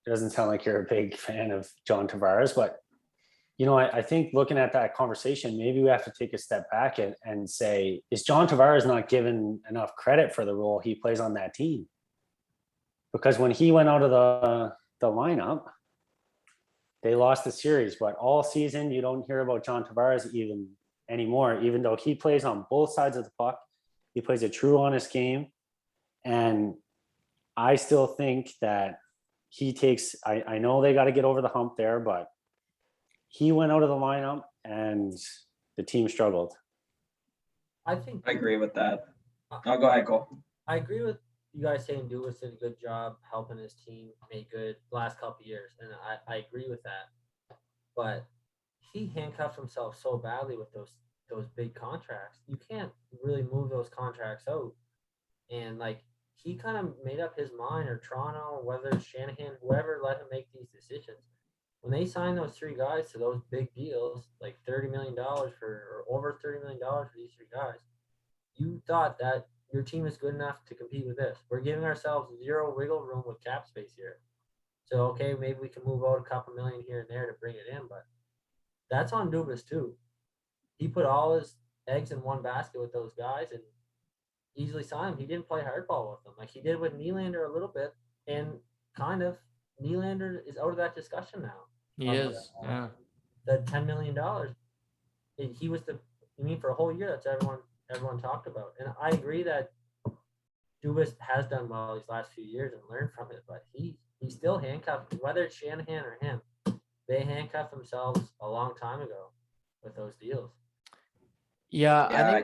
doesn't sound like you're a big fan of John Tavares, but, I think looking at that conversation, maybe we have to take a step back and say, is John Tavares not given enough credit for the role he plays on that team? Because when he went out of the lineup, they lost the series. But all season, you don't hear about John Tavares even anymore, even though he plays on both sides of the puck. He plays a true, honest game. And I still think that he takes, I know they got to get over the hump there, but he went out of the lineup and the team struggled. I think I agree with that. Go ahead, Cole. I agree with you guys saying Dubas did a good job helping his team make good last couple of years, and I agree with that. But he handcuffed himself so badly with those big contracts. You can't really move those contracts out. And he kind of made up his mind, or Toronto, whether it's Shanahan, whoever let him make these decisions. When they signed those 3 guys to those big deals, like $30 million or over $30 million for these 3 guys, you thought that your team is good enough to compete with this. We're giving ourselves 0 wiggle room with cap space here. So, okay, maybe we can move out a couple million here and there to bring it in, but that's on Dubas too. He put all his eggs in one basket with those guys and easily signed them. He didn't play hardball with them like he did with Nylander a little bit, and kind of Nylander is out of that discussion now. He is. Yeah. The $10 million. He was for a whole year. That's everyone talked about. And I agree that Dubas has done well these last few years and learned from it, but he's still handcuffed. Whether it's Shanahan or him, they handcuffed themselves a long time ago with those deals. Yeah.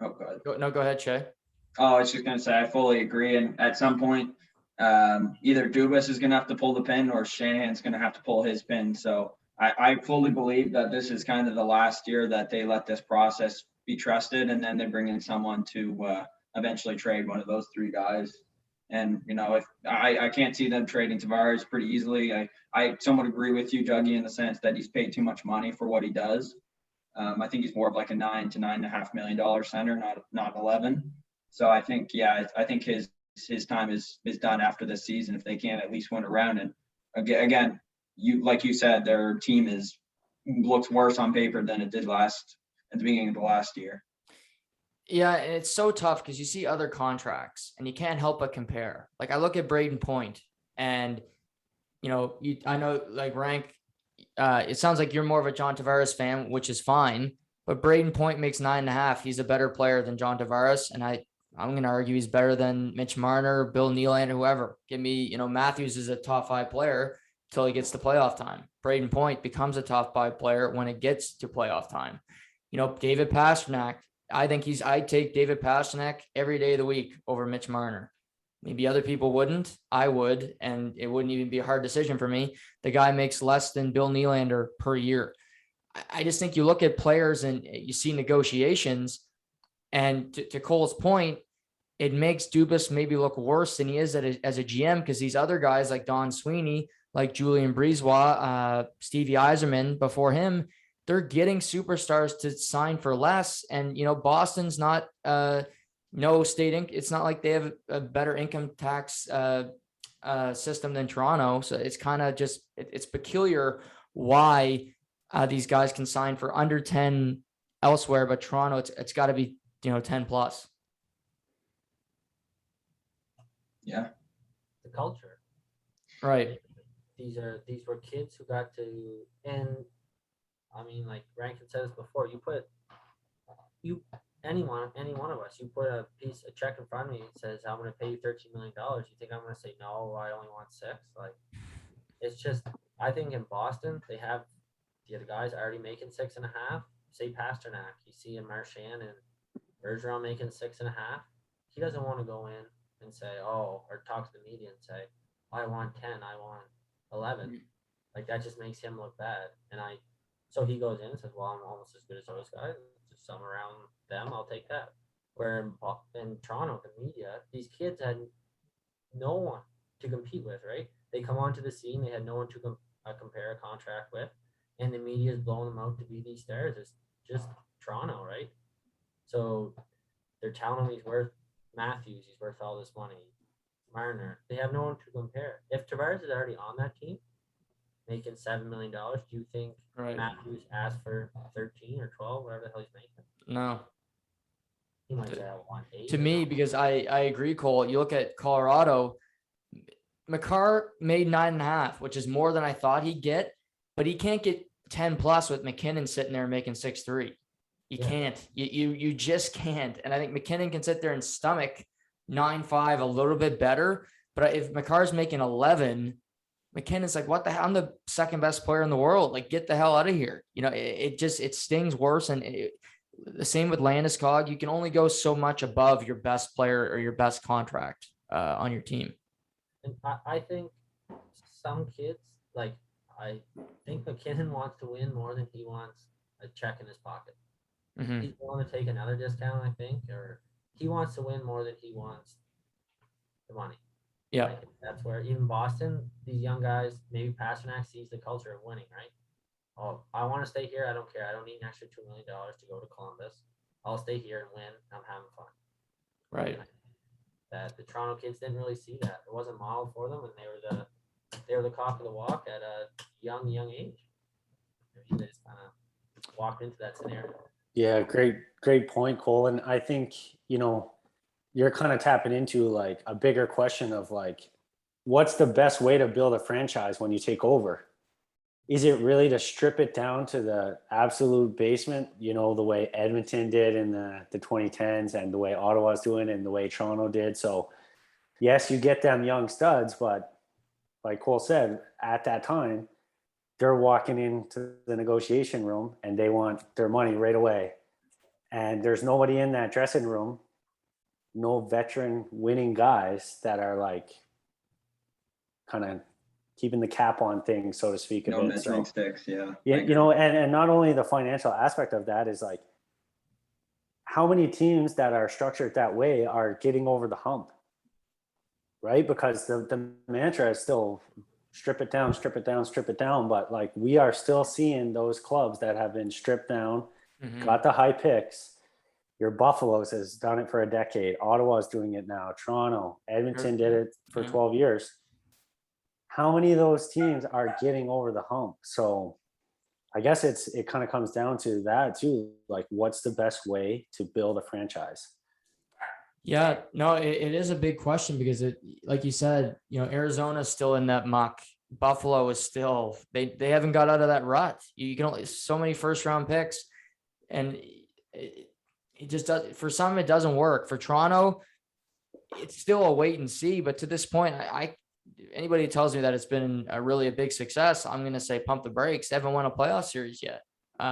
Oh, go ahead. No, go ahead, Shay. Oh, I was just going to say, I fully agree. And at some point, either Dubas is going to have to pull the pin or Shanahan's going to have to pull his pin. So I fully believe that this is kind of the last year that they let this process be trusted, and then they bring in someone to eventually trade one of those three guys. And, if I can't see them trading Tavares pretty easily. I somewhat agree with you, Juggy, in the sense that he's paid too much money for what he does. I think he's more of like a $9 to $9.5 million center, not 11. So I think, I think his time is done after this season if they can't at least win a round. And again, like you said, their team looks worse on paper than it did at the beginning of the last year. Yeah, and it's so tough because you see other contracts and you can't help but compare. Like I look at Braden Point, and I know like Rank. It sounds like you're more of a John Tavares fan, which is fine. But Braden Point makes 9.5. He's a better player than John Tavares, and I'm going to argue he's better than Mitch Marner, Bill Nylander, whoever. Give me, Matthews is a top 5 player till he gets to playoff time. Braden Point becomes a top 5 player when it gets to playoff time. David Pastrnak. I'd take David Pastrnak every day of the week over Mitch Marner. Maybe other people wouldn't. I would, and it wouldn't even be a hard decision for me. The guy makes less than Bill Nylander per year. I just think you look at players and you see negotiations, and to Cole's point, it makes Dubas maybe look worse than he is as a GM, because these other guys like Don Sweeney, like Julian Brisebois, Stevie Yzerman before him, they're getting superstars to sign for less. And, Boston's not no state it's not like they have a better income tax system than Toronto. So it's kind of just, it's peculiar why these guys can sign for under 10 elsewhere, but Toronto, it's got to be, 10 plus. Yeah. The culture. Right. These were kids who got to, and I mean, like Rankin said this before, any one of us, you put a check in front of me and says, I'm going to pay you $13 million. You think I'm going to say, no, I only want 6? Like, it's just, I think in Boston, they have the other guys already making 6.5. Say Pasternak, you see in Marchand and Bergeron making 6.5. He doesn't want to go in and say, or talk to the media and say, I want 10, I want 11. Like, that just makes him look bad. So he goes in and says, well, I'm almost as good as those guys. Just some around them, I'll take that. Where in Toronto, the media, these kids had no one to compete with, right? They come onto the scene, they had no one to compare a contract with, and the media is blowing them out to be these stars. It's just Toronto, right? So they're telling him he's worth Matthews, he's worth all this money. Marner, they have no one to compare. If Tavares is already on that team, making $7 million, do you think Matthews asked for 13 or 12, whatever the hell he's making? No. He might say, I want 8. To me, because I agree, Cole. You look at Colorado, Makar made 9.5, which is more than I thought he'd get, but he can't get 10 plus with McKinnon sitting there making 6.3. You can't. You just can't. And I think McKinnon can sit there and stomach 9.5 a little bit better. But if Makar's making 11, McKinnon's like, what the hell? I'm the second best player in the world. Like, get the hell out of here. It stings worse. And the same with Landeskog. You can only go so much above your best player or your best contract on your team. And I think some kids, like, I think McKinnon wants to win more than he wants a check in his pocket. Mm-hmm. He's willing to take another discount, I think, or he wants to win more than he wants the money. Yeah. Like, that's where even Boston, these young guys, maybe Pasternak sees the culture of winning, right? Oh, I want to stay here. I don't care. I don't need an extra $2 million to go to Columbus. I'll stay here and win. I'm having fun. Right. That the Toronto kids didn't really see that. It wasn't modeled for them, and they were the cock of the walk at a young age. They just kind of walked into that scenario. Yeah, great point, Cole. And I think, you're kind of tapping into like a bigger question of like, what's the best way to build a franchise when you take over? Is it really to strip it down to the absolute basement, you know, the way Edmonton did in the 2010s and the way Ottawa's doing and the way Toronto did? So, yes, you get them young studs, but like Cole said, at that time, they're walking into the negotiation room and they want their money right away. And there's nobody in that dressing room, no veteran winning guys that are like kind of keeping the cap on things, so to speak. No measuring sticks, yeah. Yeah, you know, and not only the financial aspect of that is like, how many teams that are structured that way are getting over the hump, right? Because the mantra is still strip it down, strip it down, strip it down. But like, we are still seeing those clubs that have been stripped down, got the high picks. Your Buffaloes has done it for a decade. Ottawa's doing it now. Toronto, Edmonton did it for 12 years. How many of those teams are getting over the hump? So I guess it kind of comes down to that too. Like, what's the best way to build a franchise? Yeah, no, it is a big question because it, like you said, you know, Arizona's still in that muck. Buffalo is still, they haven't got out of that rut. You can only, so many first round picks, and it just does, for some, it doesn't work. For Toronto, it's still a wait and see, but to this point, anybody who tells me that it's been a big success, I'm going to say pump the brakes. They haven't won a playoff series yet,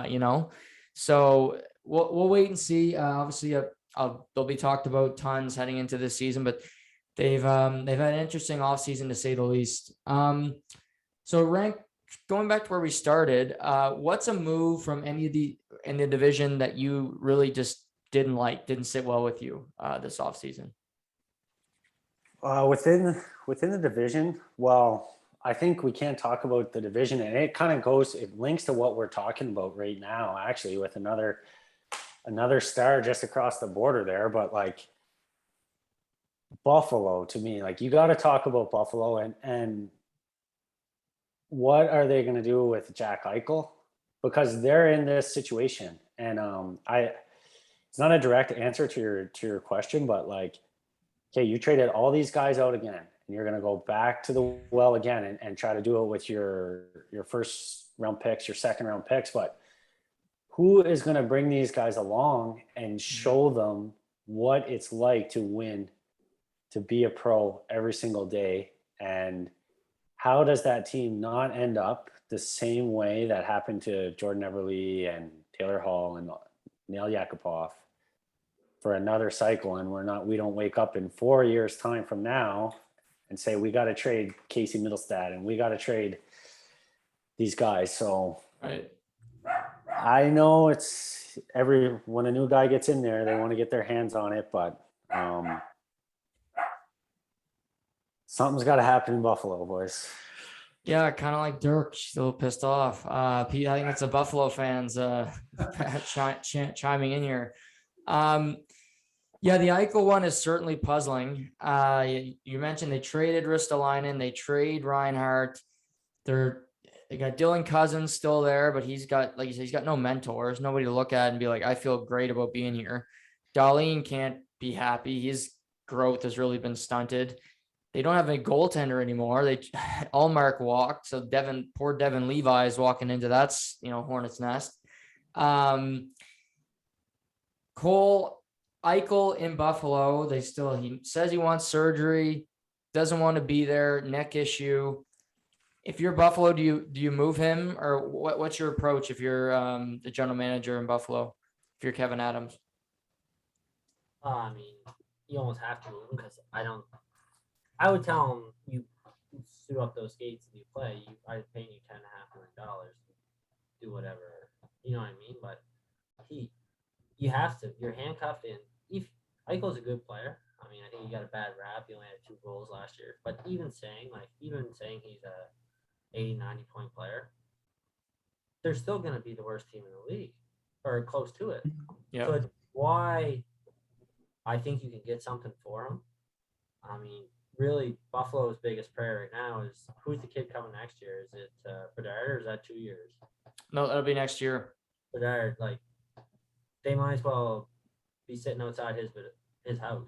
you know? So we'll wait and see. Obviously, they'll be talked about tons heading into this season, but they've had an interesting offseason to say the least. So going back to where we started, what's a move from any of in the division that you really just didn't sit well with you this offseason? Within the division, well, I think we can't talk about the division, and it kind of it links to what we're talking about right now, actually, with another star just across the border there. But like, Buffalo, to me, like, you got to talk about Buffalo and what are they going to do with Jack Eichel, because they're in this situation. And it's not a direct answer to your question, but like, okay, you traded all these guys out again, and you're going to go back to the well again and try to do it with your first round picks, your second round picks. But who is going to bring these guys along and show them what it's like to win, to be a pro every single day? And how does that team not end up the same way that happened to Jordan Eberle and Taylor Hall and Neil Yakupov for another cycle? And we don't wake up in 4 years time from now and say, we got to trade Casey Middlestad and we got to trade these guys. So right. I know it's when a new guy gets in there, they want to get their hands on it, but something's got to happen in Buffalo, boys. Yeah, kind of like Dirk, still pissed off. Pete, I think it's the Buffalo fans chiming in here. Yeah, the Eichel one is certainly puzzling. You mentioned they traded Ristolainen, they trade Reinhart. They got Dylan Cousins still there, but he's got, like you said, he's got no mentors, nobody to look at and be like, I feel great about being here. Darlene can't be happy. His growth has really been stunted. They don't have any goaltender anymore. Allmark walked, so poor Devin Levi is walking into that, hornet's nest. Cole Eichel in Buffalo, he says he wants surgery, doesn't want to be there, neck issue. If you're Buffalo, do you move him, or what's your approach if you're the general manager in Buffalo, if you're Kevin Adams? I mean, you almost have to move him, because I would tell him, you suit up those skates and you play. I'm paying you $10.5 million. Do whatever, you know what I mean? But you have to. You're handcuffed in. If Eichel's a good player, I mean, I think he got a bad rap. He only had 2 goals last year. But even saying he's a 80, 90 point player, they're still going to be the worst team in the league, or close to it. Yeah. So it's why I think you can get something for him. I mean, really, Buffalo's biggest prayer right now is, who's the kid coming next year? Is it Bedard, or is that 2 years? No, that'll be next year. Bedard, like, they might as well be sitting outside his house.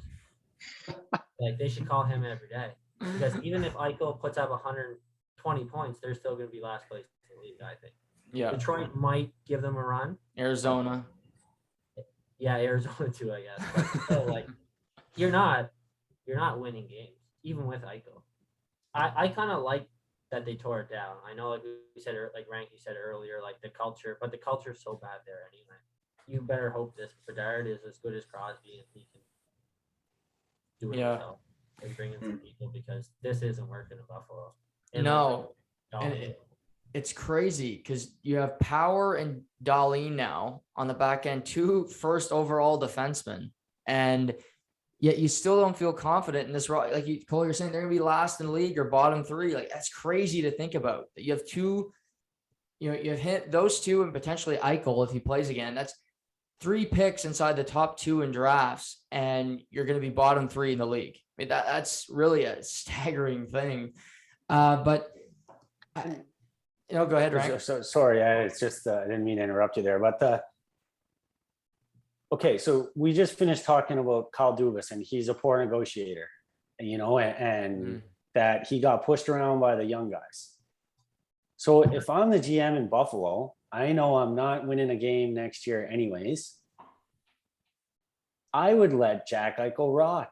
Like, they should call him every day. Because even if Eichel puts up 120 points, they're still going to be last place in the league, I think. Yeah. Detroit might give them a run. Arizona. Yeah, Arizona too, I guess. But still, like, you're not winning games, even with Eichel. I kind of like that they tore it down. I know, like we said, like Rankyn said earlier, like the culture, but the culture is so bad there anyway. You better hope this Bedard is as good as Crosby and he can do it himself and bring in some people, because this isn't working in Buffalo. And No, like, and it's crazy because you have Power and Darlene now on the back end, 2 first overall defensemen, and yet you still don't feel confident in this. Like Cole, you're saying they're going to be last in the league or bottom 3. Like, that's crazy to think about. You have 2, you have hit those 2 and potentially Eichel if he plays again. That's 3 picks inside the top 2 in drafts, and you're going to be bottom 3 in the league. I mean, that's really a staggering thing. But go ahead, Rank. So sorry, it's just I didn't mean to interrupt you there, but okay, so we just finished talking about Kyle Dubas, and he's a poor negotiator, and that he got pushed around by the young guys. So if I'm the GM in Buffalo, I know I'm not winning a game next year anyways. I would let Jack Eichel rot,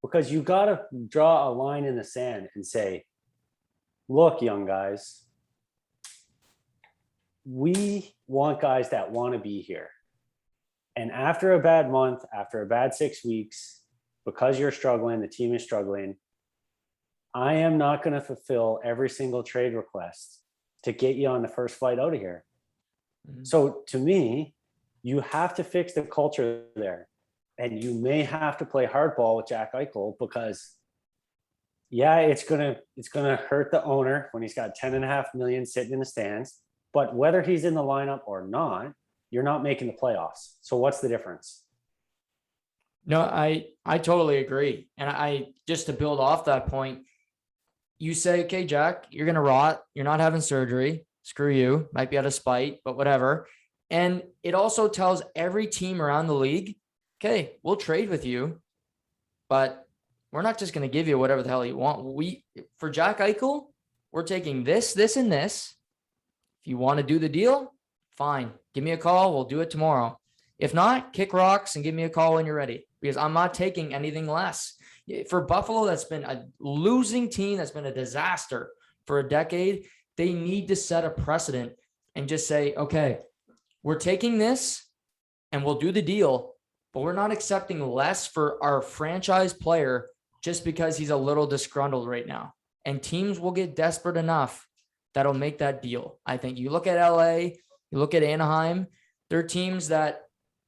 because you got to draw a line in the sand and say, look, young guys, we want guys that want to be here. And after a bad month, after a bad 6 weeks, because you're struggling, the team is struggling, I am not going to fulfill every single trade request to get you on the first flight out of here. Mm-hmm. So to me, you have to fix the culture there. And you may have to play hardball with Jack Eichel, because it's gonna hurt the owner when he's got $10.5 million sitting in the stands. But whether he's in the lineup or not, you're not making the playoffs. So what's the difference? No, I totally agree. And I just to build off that point, you say, okay, Jack, you're gonna rot. You're not having surgery. Screw you. Might be out of spite, but whatever. And it also tells every team around the league, okay, we'll trade with you, but we're not just going to give you whatever the hell you want. For Jack Eichel, we're taking this, and this. If you want to do the deal, fine. Give me a call. We'll do it tomorrow. If not, kick rocks and give me a call when you're ready, because I'm not taking anything less. For Buffalo, that's been a losing team. That's been a disaster for a decade. They need to set a precedent and just say, okay, we're taking this and we'll do the deal, but we're not accepting less for our franchise player just because he's a little disgruntled right now. And teams will get desperate enough that'll make that deal. I think you look at LA, you look at Anaheim, they're teams that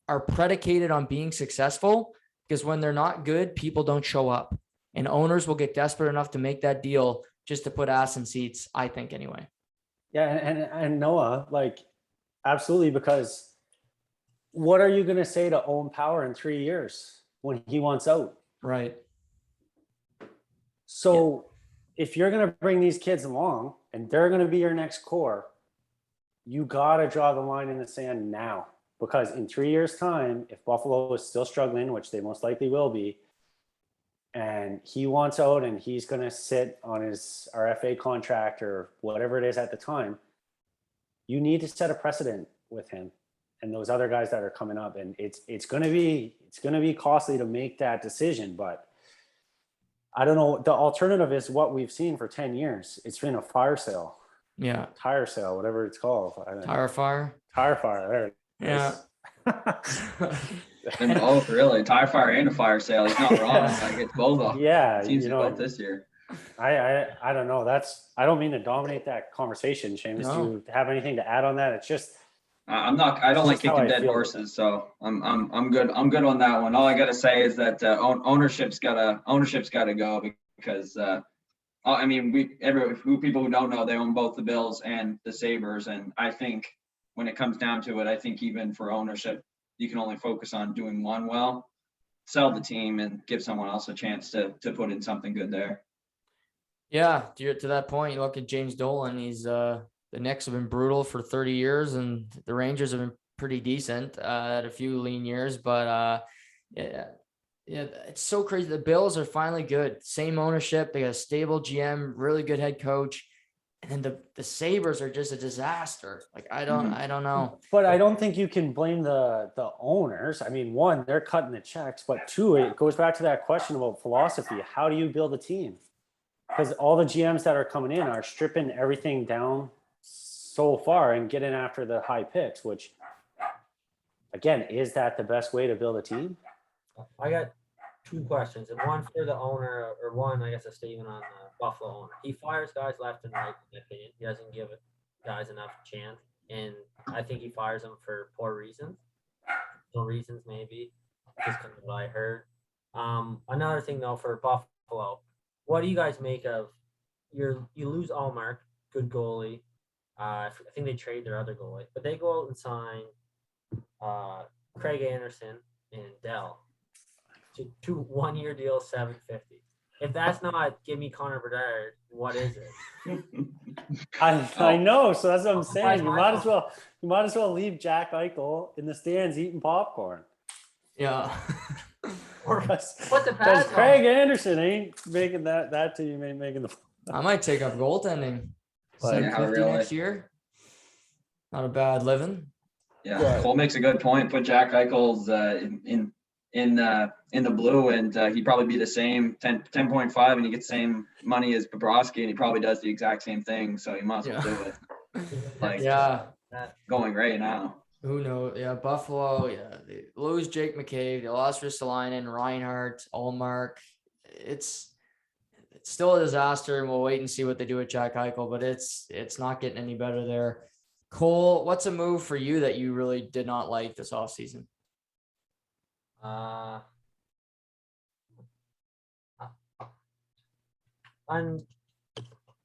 are predicated on being successful, because when they're not good, people don't show up. And owners will get desperate enough to make that deal just to put ass in seats, I think anyway. Yeah, and Noah, like, absolutely, because what are you going to say to Owen Power in 3 years when he wants out? Right. So if you're going to bring these kids along and they're going to be your next core, you got to draw the line in the sand now, because in 3 years' time, if Buffalo is still struggling, which they most likely will be, and he wants out and he's going to sit on his RFA contract or whatever it is at the time, you need to set a precedent with him and those other guys that are coming up. And it's going to be costly to make that decision, but I don't know. The alternative is what we've seen for 10 years. It's been a fire sale. Yeah. Tire sale, whatever it's called. Tire fire. Tire fire. There it yeah. And both, really. Tire fire and a fire sale. He's not wrong. Like, it's both of them. Yeah. Seems both this year. I don't know. I don't mean to dominate that conversation, Shamus. No. Do you have anything to add on that? It's just, I don't like kicking dead horses, so I'm good. I'm good on that one. All I gotta say is that ownership's gotta go, because I mean, people who don't know, they own both the Bills and the Sabres, and I think when it comes down to it, I think even for ownership, you can only focus on doing one well, sell the team, and give someone else a chance to put in something good there. Yeah, to that point, you look at James Dolan. He's the Knicks have been brutal for 30 years, and the Rangers have been pretty decent at a few lean years. But yeah, Yeah, it's so crazy. The Bills are finally good. Same ownership. They got a stable GM, really good head coach. And then the Sabres are just a disaster. Like, I don't know. But I don't think you can blame the owners. I mean, one, they're cutting the checks, but two, it goes back to that question about philosophy. How do you build a team? Because all the GMs that are coming in are stripping everything down so far and getting after the high picks, which, again, is that the best way to build a team? I got two questions, and one for the owner, or one, I guess, a statement on the Buffalo owner. He fires guys left and right, in my opinion. He doesn't give guys enough chance, and I think he fires them for poor reasons. No reasons, maybe, just because of what I heard. Another thing, though, for Buffalo, what do you guys make of you lose Allmark, good goalie. I think they trade their other goalie, but they go out and sign Craig Anderson and Dell to 2 1-year deals, $750. If that's not give me Connor Bedard, what is it? I know, so that's what I'm saying. You might as well leave Jack Eichel in the stands eating popcorn. Yeah. What's the Because Craig Anderson ain't making that team ain't making the. I might take up goaltending. Like, $750 next year. Not a bad living. Yeah, Cole makes a good point. Put Jack Eichel's in the blue, and he'd probably be the same 10.5, and he gets the same money as Bobrovsky, and he probably does the exact same thing. So you might as well do it. Like, going right now. Who knows? Yeah, Buffalo. Yeah, they lose Jake McCabe. They lost Ristolainen, Reinhart, Allmark. It's still a disaster, and we'll wait and see what they do with Jack Eichel. But it's not getting any better there. Cole, what's a move for you that you really did not like this offseason? I don't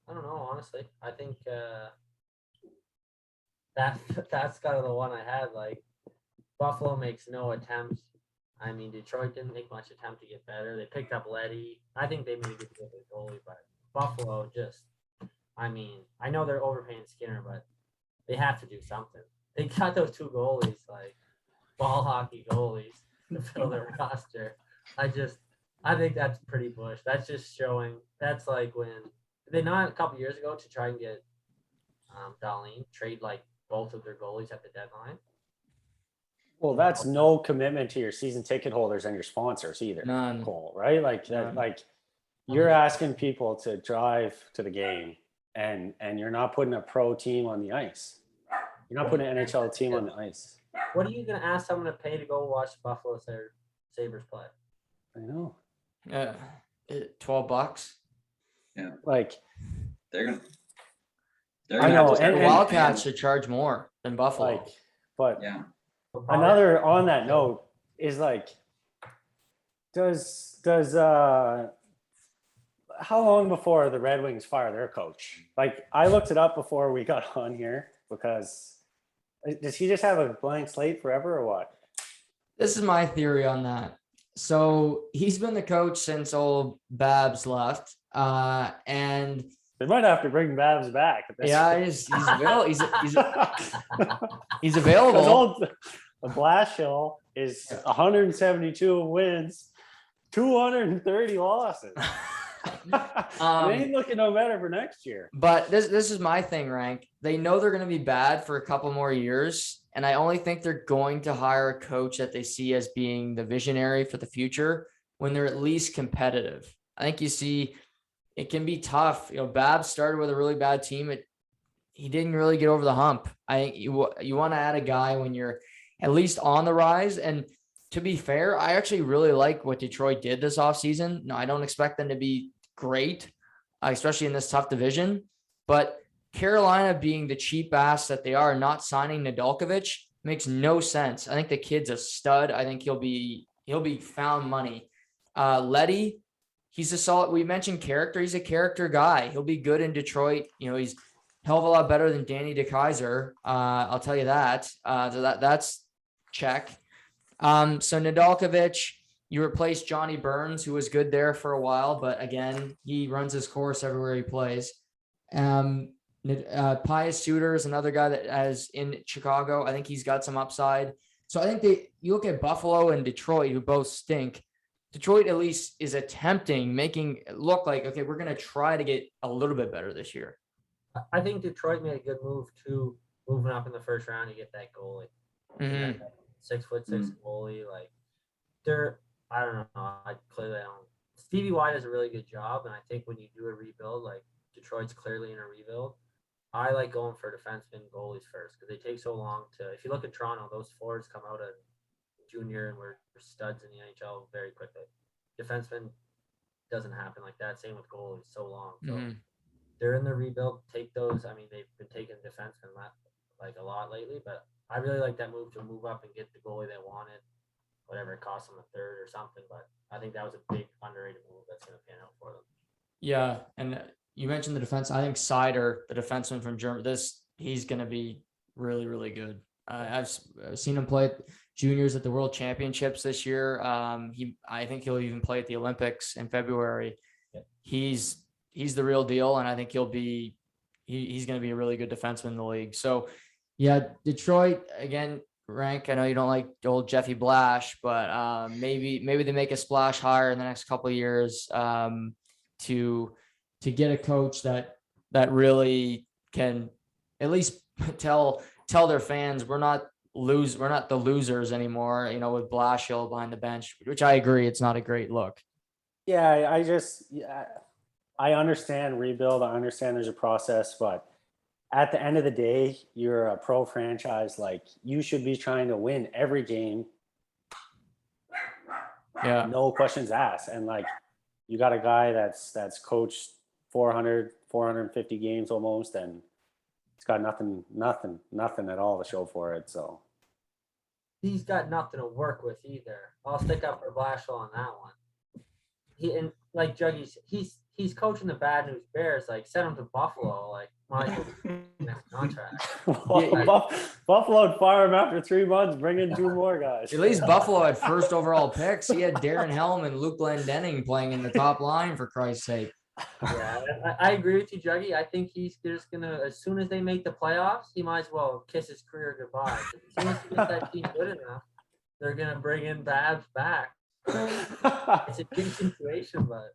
know, honestly. I think that's kind of the one I had. Like, Buffalo makes no attempts. I mean, Detroit didn't make much attempt to get better. They picked up Letty. I think they made a good goalie, but Buffalo just, I mean, I know they're overpaying Skinner, but they have to do something. They got those 2 goalies, like ball hockey goalies, to fill their roster. I think that's pretty bush. That's just showing. That's like when they not a couple years ago to try and get Darlene trade like both of their goalies at the deadline. Well, that's no commitment to your season ticket holders and your sponsors either. None. Cole, right? Like that. None. Like you're asking people to drive to the game, and you're not putting a pro team on the ice. You're not putting an NHL team on the ice. What are you going to ask someone to pay to go watch Buffalo Sabres play? I know. Yeah, $12. Yeah, like they're I know, and the Wildcats should charge more than Buffalo. Like, but yeah. Another on that note is like, does how long before the Red Wings fire their coach? Like, I looked it up before we got on here because does he just have a blank slate forever or what? This is my theory on that. So he's been the coach since old Babs left, and they might have to bring Babs back. Yeah, he's available. The Blashill is 172 wins, 230 losses. It ain't looking no better for next year. But this is my thing, Rank. They know they're going to be bad for a couple more years, and I only think they're going to hire a coach that they see as being the visionary for the future when they're at least competitive. I think you see it can be tough. You know, Babs started with a really bad team. He didn't really get over the hump. I think you want to add a guy when you're at least on the rise. And to be fair, I actually really like what Detroit did this offseason. No, I don't expect them to be great, especially in this tough division. But Carolina being the cheap ass that they are, not signing Nedeljkovic makes no sense. I think the kid's a stud. I think he'll be found money. Letty, he's a solid. We mentioned character. He's a character guy. He'll be good in Detroit. You know, he's a hell of a lot better than Danny DeKeyser. I'll tell you that. So that's check. So Nedeljkovic, you replace Johnny Burns, who was good there for a while, but again, he runs his course everywhere he plays. Pius Suter is another guy that has in Chicago. I think he's got some upside. So I think you look at Buffalo and Detroit, who both stink. Detroit at least is attempting, making it look like, okay, we're going to try to get a little bit better this year. I think Detroit made a good move too, moving up in the first round to get that goalie. Mm-hmm. 6'6" goalie. Like I don't know. I clearly don't. Stevie Y does a really good job, and I think when you do a rebuild, like Detroit's clearly in a rebuild. I like going for defensemen goalies first because they take so long to. If you look at Toronto, those forwards come out of junior and were studs in the NHL very quickly. Defensemen doesn't happen like that. Same with goalies, so long. So they're in the rebuild. Take those. I mean, they've been taking defensemen like a lot lately, but I really like that move to move up and get the goalie they wanted, whatever it cost them, a third or something. But I think that was a big underrated move that's going to pan out for them. Yeah, and you mentioned the defense. I think Seider, the defenseman from Germany, he's going to be really, really good. I've seen him play at juniors at the World Championships this year. I think he'll even play at the Olympics in February. Yeah. He's the real deal, and I think he's going to be a really good defenseman in the league. So, yeah, Detroit again. Rank, I know you don't like old Jeffy Blash, but maybe they make a splash higher in the next couple of years to get a coach that really can at least tell their fans we're not the losers anymore, with Blashill behind the bench, which I agree, it's not a great look. Yeah, I understand rebuild. I understand there's a process, but at the end of the day, you're a pro franchise. Like, you should be trying to win every game. Yeah. No questions asked. And like, you got a guy that's coached 450 games almost, and it's got nothing at all to show for it. So he's got nothing to work with either. I'll stick up for Blashill on that one. And like Juggy, he's coaching the Bad News Bears. Like, send him to Buffalo. Like, might as well next contract. Buffalo would fire him after 3 months. Bring in 2 more guys. At least Buffalo had first overall picks. He had Darren Helm and Luke Glendening playing in the top line, for Christ's sake. Yeah, I agree with you, Juggy. I think he's just gonna, as soon as they make the playoffs, he might as well kiss his career goodbye. As soon as he gets that team good enough, they're gonna bring in Babs back. It's a good situation, but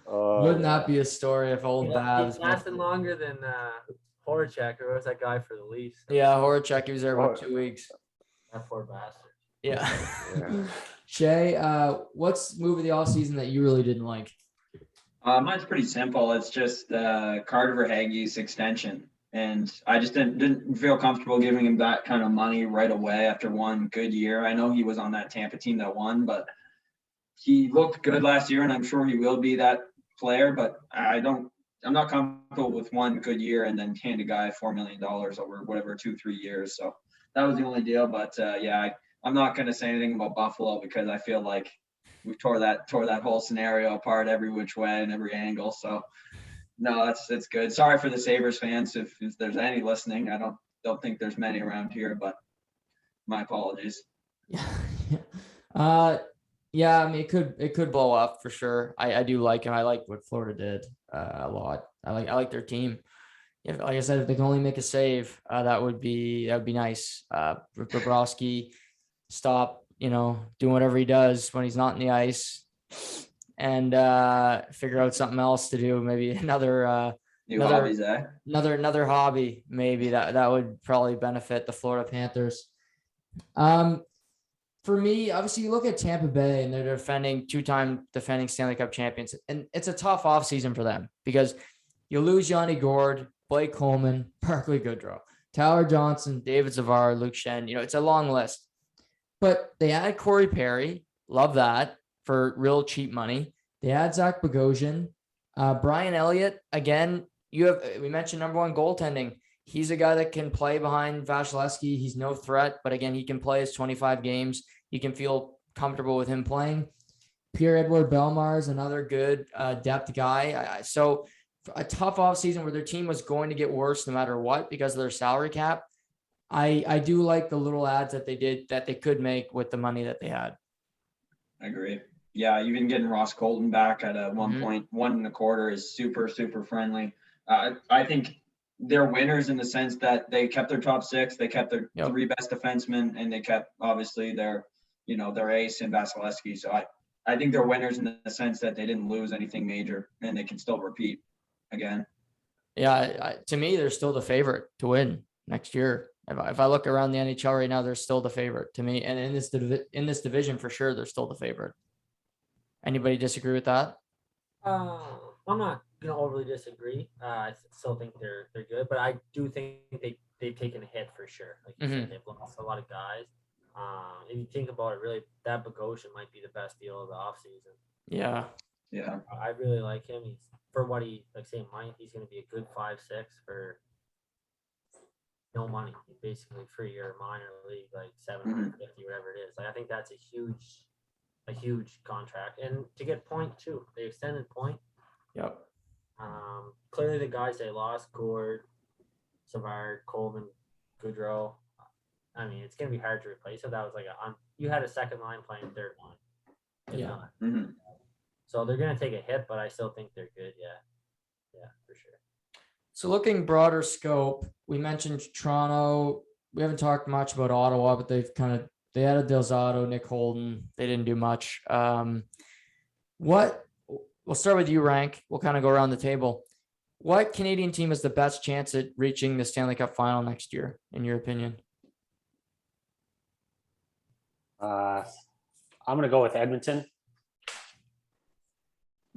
wouldn't that be a story if old Babs he's lasting longer than Horacek, or was that guy for the Leafs? Yeah, Horacek, he was there about 2 weeks. That poor bastard. Yeah. Shay, what's move of the off season that you really didn't like? Mine's pretty simple. It's just Carter Verhaeghe's extension. And I just didn't feel comfortable giving him that kind of money right away after one good year. I know he was on that Tampa team that won, but he looked good last year, and I'm sure he will be that player. But I'm not comfortable with one good year and then hand a guy $4 million over whatever 2-3 years. So that was the only deal. But I'm not going to say anything about Buffalo because I feel like we tore that whole scenario apart every which way and every angle. So no, it's good. Sorry for the Sabres fans if there's any listening. I don't think there's many around here, but my apologies. Yeah, I mean, it could blow up for sure. I do like him. I like what Florida did a lot. I like their team. Like I said, if they can only make a save, that would be nice. Bobrovsky, stop, doing whatever he does when he's not in the ice, and figure out something else to do. Maybe another hobbies, eh? Another hobby. Maybe that would probably benefit the Florida Panthers. For me, obviously, you look at Tampa Bay and they're two-time defending Stanley Cup champions, and it's a tough offseason for them because you lose Yanni Gourde, Blake Coleman, Barclay Goodrow, Tyler Johnson, David Zavar, Luke Shen. It's a long list. But they add Corey Perry, love that, for real cheap money. They add Zach Bogosian, Brian Elliott. Again, we mentioned number one goaltending. He's a guy that can play behind Vasilevsky. He's no threat, but again, he can play his 25 games. You can feel comfortable with him playing. Pierre-Edouard Bellemare is another good depth guy. So a tough offseason where their team was going to get worse no matter what because of their salary cap. I do like the little ads that they did that they could make with the money that they had. I agree. Yeah, even getting Ross Colton back at a 1.125 is super, super friendly. I think they're winners in the sense that they kept their top six, they kept their 3 best defensemen, and they kept obviously their ace in Vasilevsky. So I think they're winners in the sense that they didn't lose anything major and they can still repeat again. Yeah, to me, they're still the favorite to win next year. If I look around the NHL right now, they're still the favorite to me. And in this division, for sure, they're still the favorite. Anybody disagree with that? I'm not gonna overly disagree. I still think they're good, but I do think they've taken a hit for sure. Like you said, they've lost a lot of guys. If you think about it, really, that Bogosian might be the best deal of the offseason. Yeah. Yeah. I really like him. He's for what he money. He's going to be a good 5-6 for no money. Basically, for your minor league, like 750, whatever it is. Like I think that's a huge contract, and to get Point too. They extended Point. Yep. Clearly, the guys they lost, Gord, Savard, Coleman, Goudreau. I mean, it's going to be hard to replace. So that was like you had a second line playing third line. Yeah. So they're going to take a hit, but I still think they're good. Yeah, for sure. So looking broader scope, we mentioned Toronto. We haven't talked much about Ottawa, but they added Del Zotto, Nick Holden. They didn't do much. We'll start with you, Rank. We'll kind of go around the table. What Canadian team has the best chance at reaching the Stanley Cup final next year, in your opinion? I'm going to go with Edmonton.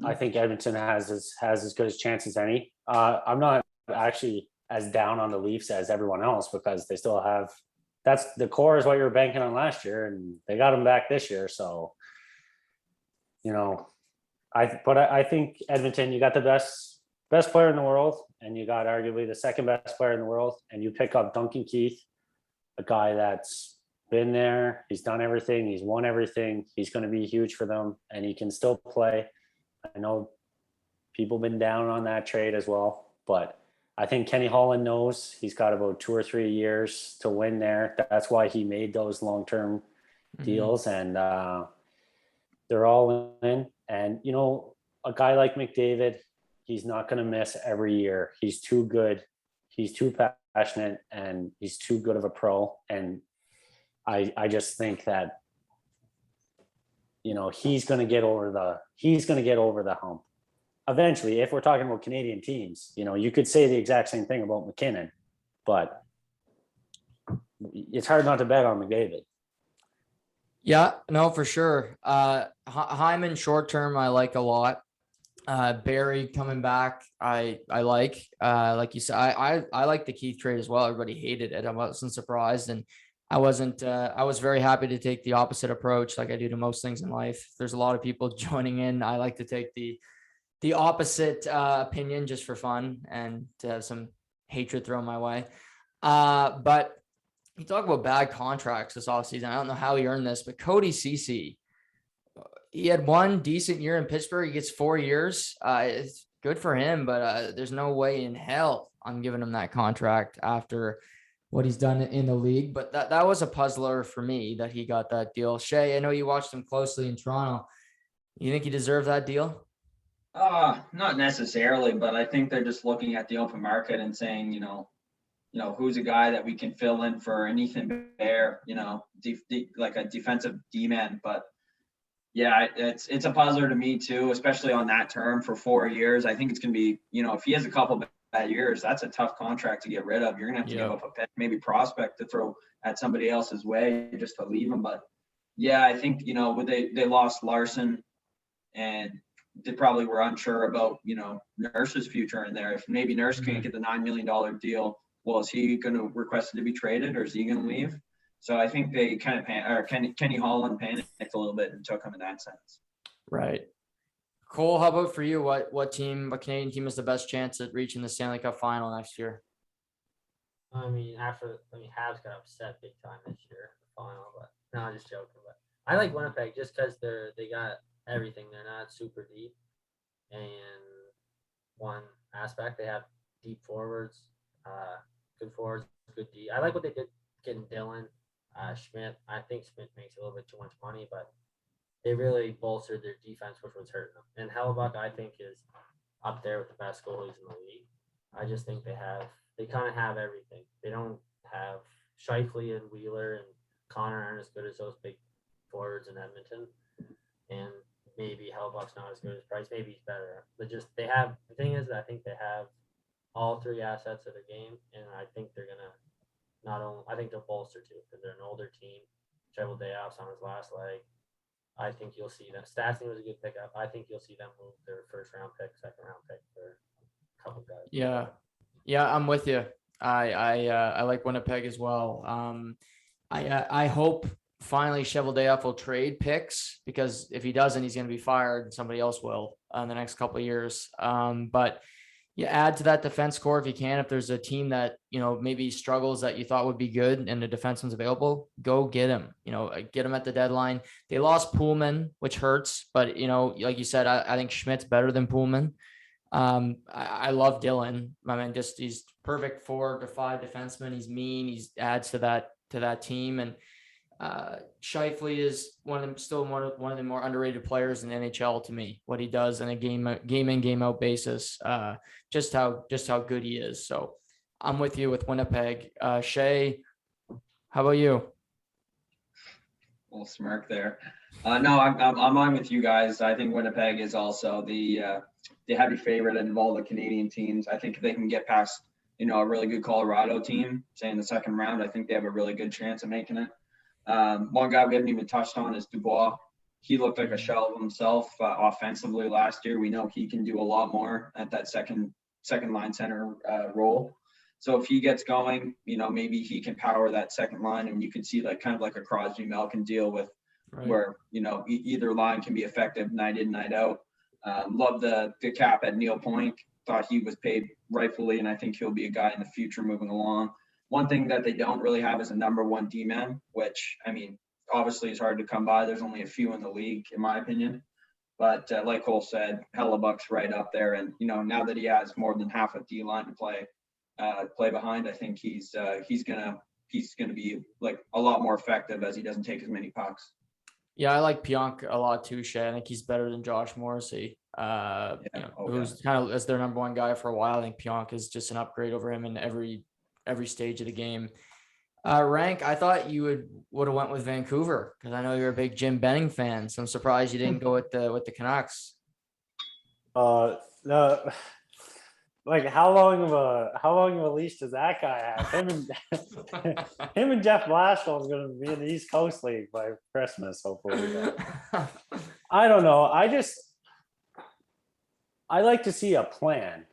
I think Edmonton has as good a chance as any. I'm not actually as down on the Leafs as everyone else because they still have the core is what you were banking on last year, and they got them back this year. So, I think Edmonton, you got the best player in the world, and you got arguably the second best player in the world, and you pick up Duncan Keith, a guy that's been there, he's done everything, he's won everything, he's going to be huge for them, and he can still play. I know people been down on that trade as well, but I think Kenny Holland knows he's got about 2 or 3 years to win there. That's why he made those long-term deals, and they're all in. And, a guy like McDavid, he's not going to miss every year. He's too good. He's too passionate, and he's too good of a pro. And I just think that, he's going to get over the hump. Eventually, if we're talking about Canadian teams, you could say the exact same thing about McKinnon, but it's hard not to bet on McDavid. Yeah, no, for sure. Hyman short term, I like a lot. Barry coming back, I like you said, I like the Keith trade as well. Everybody hated it. I wasn't surprised, and I was very happy to take the opposite approach, like I do to most things in life. There's a lot of people joining in. I like to take the opposite opinion just for fun and to have some hatred thrown my way. But you talk about bad contracts this offseason. I don't know how he earned this, but Cody Ceci, he had one decent year in Pittsburgh. He gets 4 years. It's good for him, but there's no way in hell I'm giving him that contract after what he's done in the league. But that was a puzzler for me that he got that deal. Shay, I know you watched him closely in Toronto. You think he deserved that deal? Not necessarily, but I think they're just looking at the open market and saying, who's a guy that we can fill in for an Ethan Bear, like a defensive D-man. But yeah, it's a puzzler to me too, especially on that term for 4 years. I think it's going to be, if he has a couple bad years, that's a tough contract to get rid of. You're going to have to give up a pet, maybe prospect to throw at somebody else's way just to leave him. But yeah, I think, they lost Larson, and they probably were unsure about, Nurse's future in there. If maybe Nurse can't get the $9 million deal, well, is he going to request it to be traded, or is he going to leave? So I think they kind of Kenny Holland panicked a little bit and took him in that sense. Right. Cole, how about for you? What Canadian team has the best chance at reaching the Stanley Cup final next year? Habs got upset big time this year, the final, but no, I'm just joking. But I like Winnipeg just because they got everything. They're not super deep, and one aspect they have deep forwards, good forwards, good D. I like what they did getting Dylan, Schmidt. I think Schmidt makes a little bit too much money, but they really bolstered their defense, which was hurting them. And Hellebuck, I think, is up there with the best goalies in the league. I just think they kind of have everything. They don't have Scheifele and Wheeler and Connor aren't as good as those big forwards in Edmonton. And maybe Hellebuyck's not as good as Price. Maybe he's better. But just the thing is, I think they have all three assets of the game, and I think they're gonna I think they'll bolster too because they're an older team. Cheveldayoff's on his last leg. I think you'll see them. Stastny was a good pickup. I think you'll see them move their first round pick, second round pick for a couple guys. Yeah, I'm with you. I like Winnipeg as well. I hope finally Cheveldayoff will trade picks, because if he doesn't, he's going to be fired and somebody else will in the next couple of years. But you add to that defense core if you can. If there's a team that, maybe struggles that you thought would be good and the defenseman's available, go get him. Get him at the deadline. They lost Pullman, which hurts, but like you said, I think Schmidt's better than Pullman. I love Dylan. I mean, he's perfect 4 to 5 defenseman. He's mean. He adds to that team. And Scheifele is one of the more underrated players in the NHL to me. What he does on a game in, game out basis, just how good he is. So I'm with you with Winnipeg. Shay, how about you? Little smirk there. No, I'm on with you guys. I think Winnipeg is also the heavy favorite of all the Canadian teams. I think if they can get past a really good Colorado team, say in the second round, I think they have a really good chance of making it. One guy we haven't even touched on is Dubois. He looked like a shell of himself offensively last year. We know he can do a lot more at that second line center role. So if he gets going, maybe he can power that second line, and you can see kind of like a Crosby Malkin deal with where either line can be effective night in, night out. Love the cap at Neil Point. Thought he was paid rightfully, and I think he'll be a guy in the future moving along. One thing that they don't really have is a number 1 D-man, which, I mean, obviously is hard to come by. There's only a few in the league, in my opinion. But like Cole said, Hellebuck's right up there. And, now that he has more than half a D-line to play behind, I think he's gonna be like a lot more effective as he doesn't take as many pucks. Yeah, I like Pionk a lot too, Shay. I think he's better than Josh Morrissey, who's kind of as their number 1 guy for a while. I think Pionk is just an upgrade over him in every stage of the game. Rank, I thought you would have went with Vancouver because I know you're a big Jim Benning fan, so I'm surprised you didn't go with the Canucks. No, like how long of a leash does that guy have? Him and Jeff Blashill is going to be in the East Coast League by Christmas, hopefully. I don't know. I like to see a plan.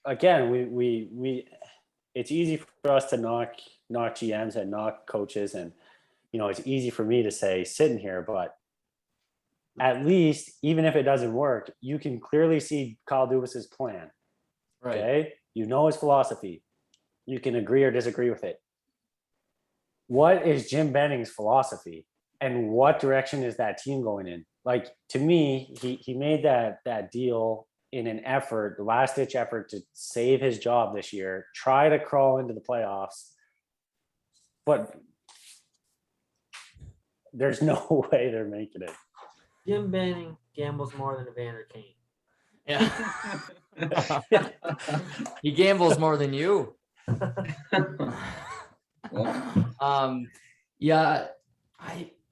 Again, we it's easy for us to knock GMs and knock coaches, and it's easy for me to say sitting here, but at least even if it doesn't work, you can clearly see Kyle Dubas's plan. Right. Okay, his philosophy. You can agree or disagree with it. What is Jim Benning's philosophy, and what direction is that team going in? Like, to me, he made that deal in an effort, the last-ditch effort to save his job this year, try to crawl into the playoffs, but there's no way they're making it. Jim Benning gambles more than Evander Kane. Yeah. He gambles more than you.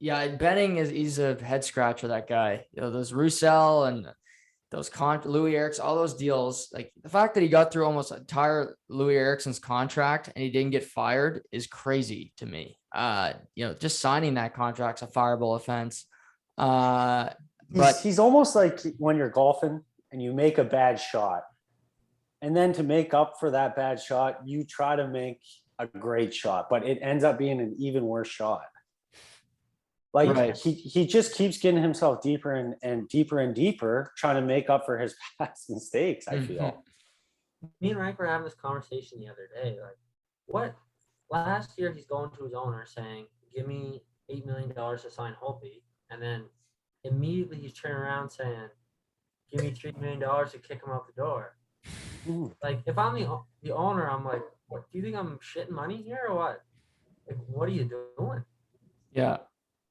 Benning he's a head scratcher, that guy. Those Roussel and those Louis Erickson, all those deals, like the fact that he got through almost entire Louis Erickson's contract and he didn't get fired is crazy to me. Just signing that contract's a fireable offense. But he's almost like when you're golfing and you make a bad shot, and then to make up for that bad shot, you try to make a great shot, but it ends up being an even worse shot. Like, right. He just keeps getting himself deeper and deeper and deeper, trying to make up for his past mistakes, I feel. Me and Rank were having this conversation the other day. Like, what? Last year, he's going to his owner saying, give me $8 million to sign Holtby. And then immediately he's turning around saying, give me $3 million to kick him out the door. Ooh. Like, if I'm the owner, I'm like, what? Do you think I'm shitting money here or what? Like, what are you doing? Yeah.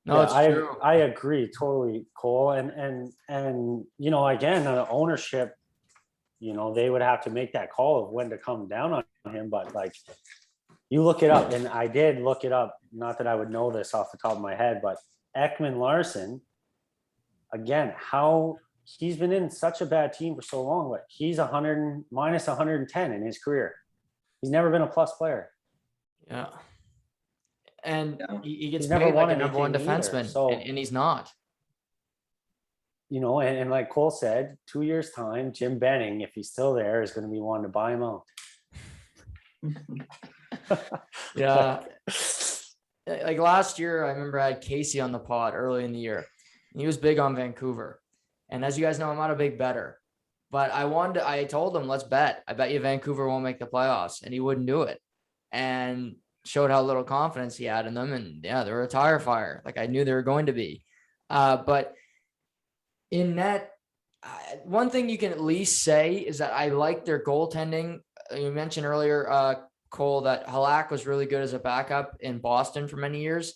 No, it's true. I agree totally, Cole. And again, ownership, they would have to make that call of when to come down on him. But like, you look it up, and I did look it up. Not that I would know this off the top of my head, but Ekman Larson again, how he's been in such a bad team for so long, but he's minus 110 in his career. He's never been a plus player. Yeah. And he gets He's never paid like won a number one anything either, defenseman, so- and he's not. You know, and like Cole said, 2 years time, Jim Benning, if he's still there, is going to be wanting to buy him out. Yeah. Like last year, I remember I had Casey on the pod early in the year. He was big on Vancouver. And as you guys know, I'm not a big bettor. But I told him, let's bet. I bet you Vancouver won't make the playoffs. And he wouldn't do it. And showed how little confidence he had in them. And yeah, they were a tire fire. Like I knew they were going to be. But in net, one thing you can at least say is that I like their goaltending. You mentioned earlier, Cole, that Halak was really good as a backup in Boston for many years.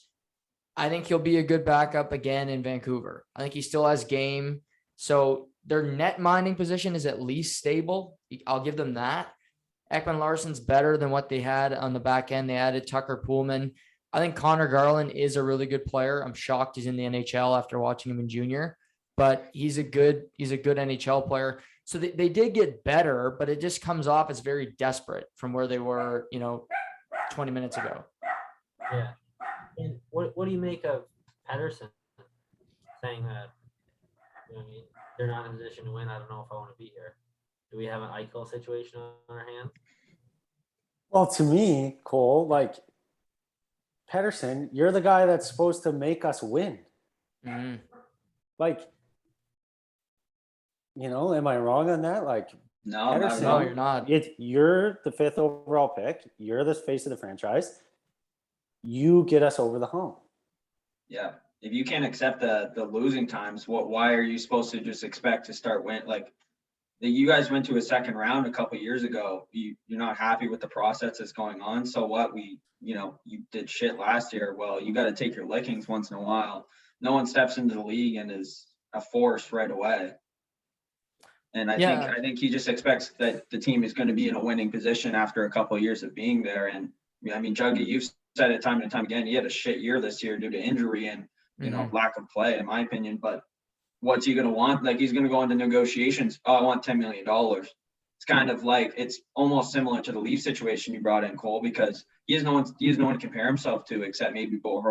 I think he'll be a good backup again in Vancouver. I think he still has game. So their net minding position is at least stable. I'll give them that. Ekman Larsson's better than what they had on the back end. They added Tucker Poolman. I think Connor Garland is a really good player. I'm shocked he's in the NHL after watching him in junior, but he's a good NHL player. So they did get better, but it just comes off as very desperate from where they were, 20 minutes ago. Yeah. And what do you make of Pedersen saying that, they're not in a position to win? I don't know if I want to be here. Do we have an Eichel situation on our hands? Well, to me, Cole, like Pedersen, you're the guy that's supposed to make us win. Mm-hmm. Like, am I wrong on that? Like, No, Pedersen, No, you're not. You're the 5th overall pick. You're the face of the franchise. You get us over the hump. Yeah. If you can't accept the losing times, why are you supposed to just expect to start win? Like you guys went to a second round a couple of years ago. You're not happy with the process that's going on. So what? You did shit last year. Well, you got to take your lickings once in a while. No one steps into the league and is a force right away. And I think he just expects that the team is going to be in a winning position after a couple of years of being there. And I mean, Juggy, you've said it time and time again. He had a shit year this year due to injury and lack of play, in my opinion. But what's he going to want? Like, he's going to go into negotiations. Oh, I want $10 million. It's kind of like, it's almost similar to the Leaf situation you brought in, Cole, because he has no one to compare himself to except maybe Bo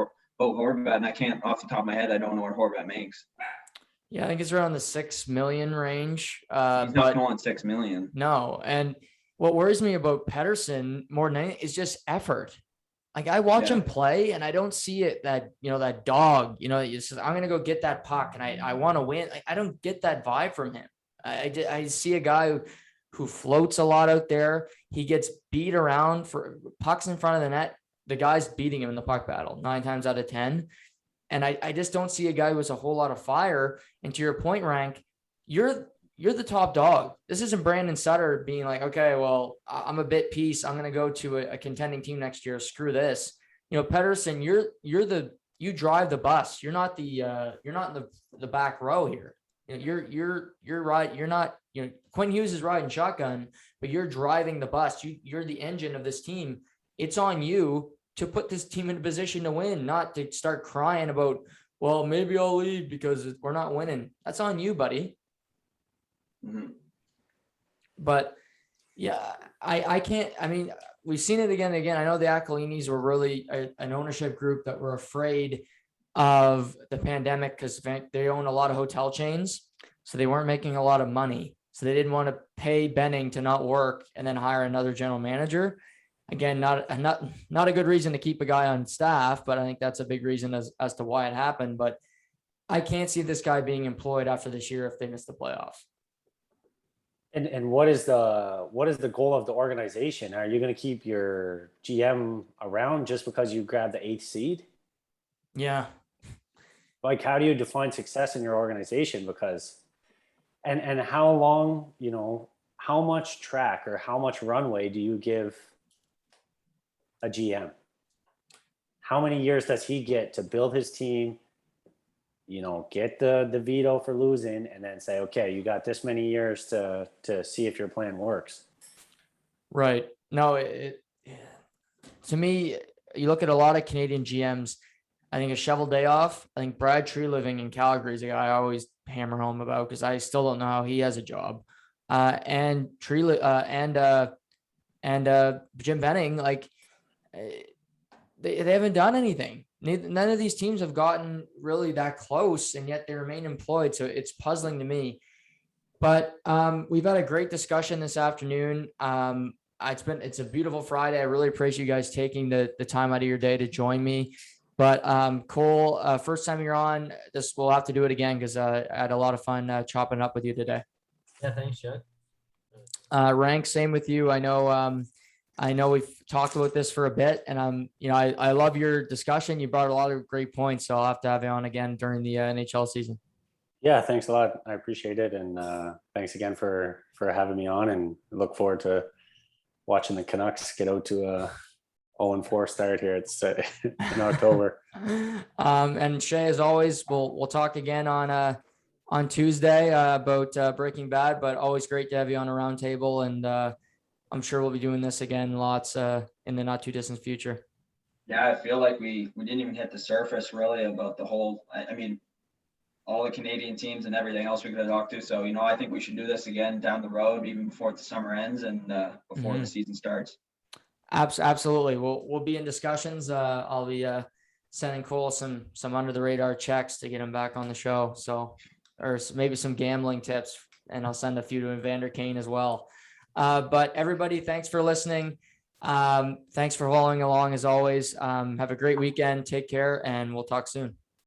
Horvat. And I can't, off the top of my head, I don't know what Horvat makes. Yeah, I think it's around the 6 million range. He's not going to want $6 million. No. And what worries me about Pedersen more than anything is just effort. Like I watch him play and I don't see it that dog, he says, I'm going to go get that puck and I want to win. I don't get that vibe from him. I see a guy who floats a lot out there. He gets beat around for pucks in front of the net. The guy's beating him in the puck battle 9 times out of 10. And I just don't see a guy who has a whole lot of fire. And to your point, Rank, you're the top dog. This isn't Brandon Sutter being like, okay, well, I'm a bit piece. I'm going to go to a contending team next year. Screw this. Pedersen, you drive the bus. You're not you're not in the back row here. You're right. You're not, Quinn Hughes is riding shotgun, but you're driving the bus. You're the engine of this team. It's on you to put this team in a position to win, not to start crying about, well, maybe I'll leave because we're not winning. That's on you, buddy. Mm-hmm. But yeah, I can't, we've seen it again and again. I know the Aquilinis were really an ownership group that were afraid of the pandemic because they own a lot of hotel chains. So they weren't making a lot of money. So they didn't want to pay Benning to not work and then hire another general manager. Again, not a good reason to keep a guy on staff, but I think that's a big reason as to why it happened. But I can't see this guy being employed after this year if they miss the playoffs. And what is the goal of the organization? Are you going to keep your GM around just because you grabbed the 8th seed? Yeah. Like, how do you define success in your organization? Because, and how long, how much track or how much runway do you give a GM? How many years does he get to build his team, get the veto for losing and then say, okay, you got this many years to see if your plan works? Right. No, to me, you look at a lot of Canadian GMs, I think a shovel day off. I think Brad Tree living in Calgary is a guy I always hammer home about because I still don't know how he has a job. And Jim Benning, like they haven't done anything. None of these teams have gotten really that close, and yet they remain employed. So it's puzzling to me. But we've had a great discussion this afternoon. It's a beautiful Friday. I really appreciate you guys taking the time out of your day to join me. But Cole, first time you're on, we'll have to do it again because I had a lot of fun chopping it up with you today. Yeah, thanks, Chuck. Rank, same with you. I know we've talked about this for a bit, and I love your discussion. You brought a lot of great points, so I'll have to have you on again during the NHL season. Yeah, thanks a lot. I appreciate it, and thanks again for having me on. And look forward to watching the Canucks get out to a 0-4 start here. It's in October. And Shay, as always, we'll talk again on Tuesday about Breaking Bad. But always great to have you on a roundtable, and I'm sure we'll be doing this again lots in the not too distant future. Yeah, I feel like we didn't even hit the surface really about the whole. I mean, all the Canadian teams and everything else we could have talked to. So I think we should do this again down the road, even before the summer ends and before the season starts. Absolutely. We'll be in discussions. I'll be sending Cole some under the radar checks to get him back on the show. So, or maybe some gambling tips, and I'll send a few to Evander Kane as well. But everybody, thanks for listening. Thanks for following along as always. Have a great weekend. Take care, and we'll talk soon.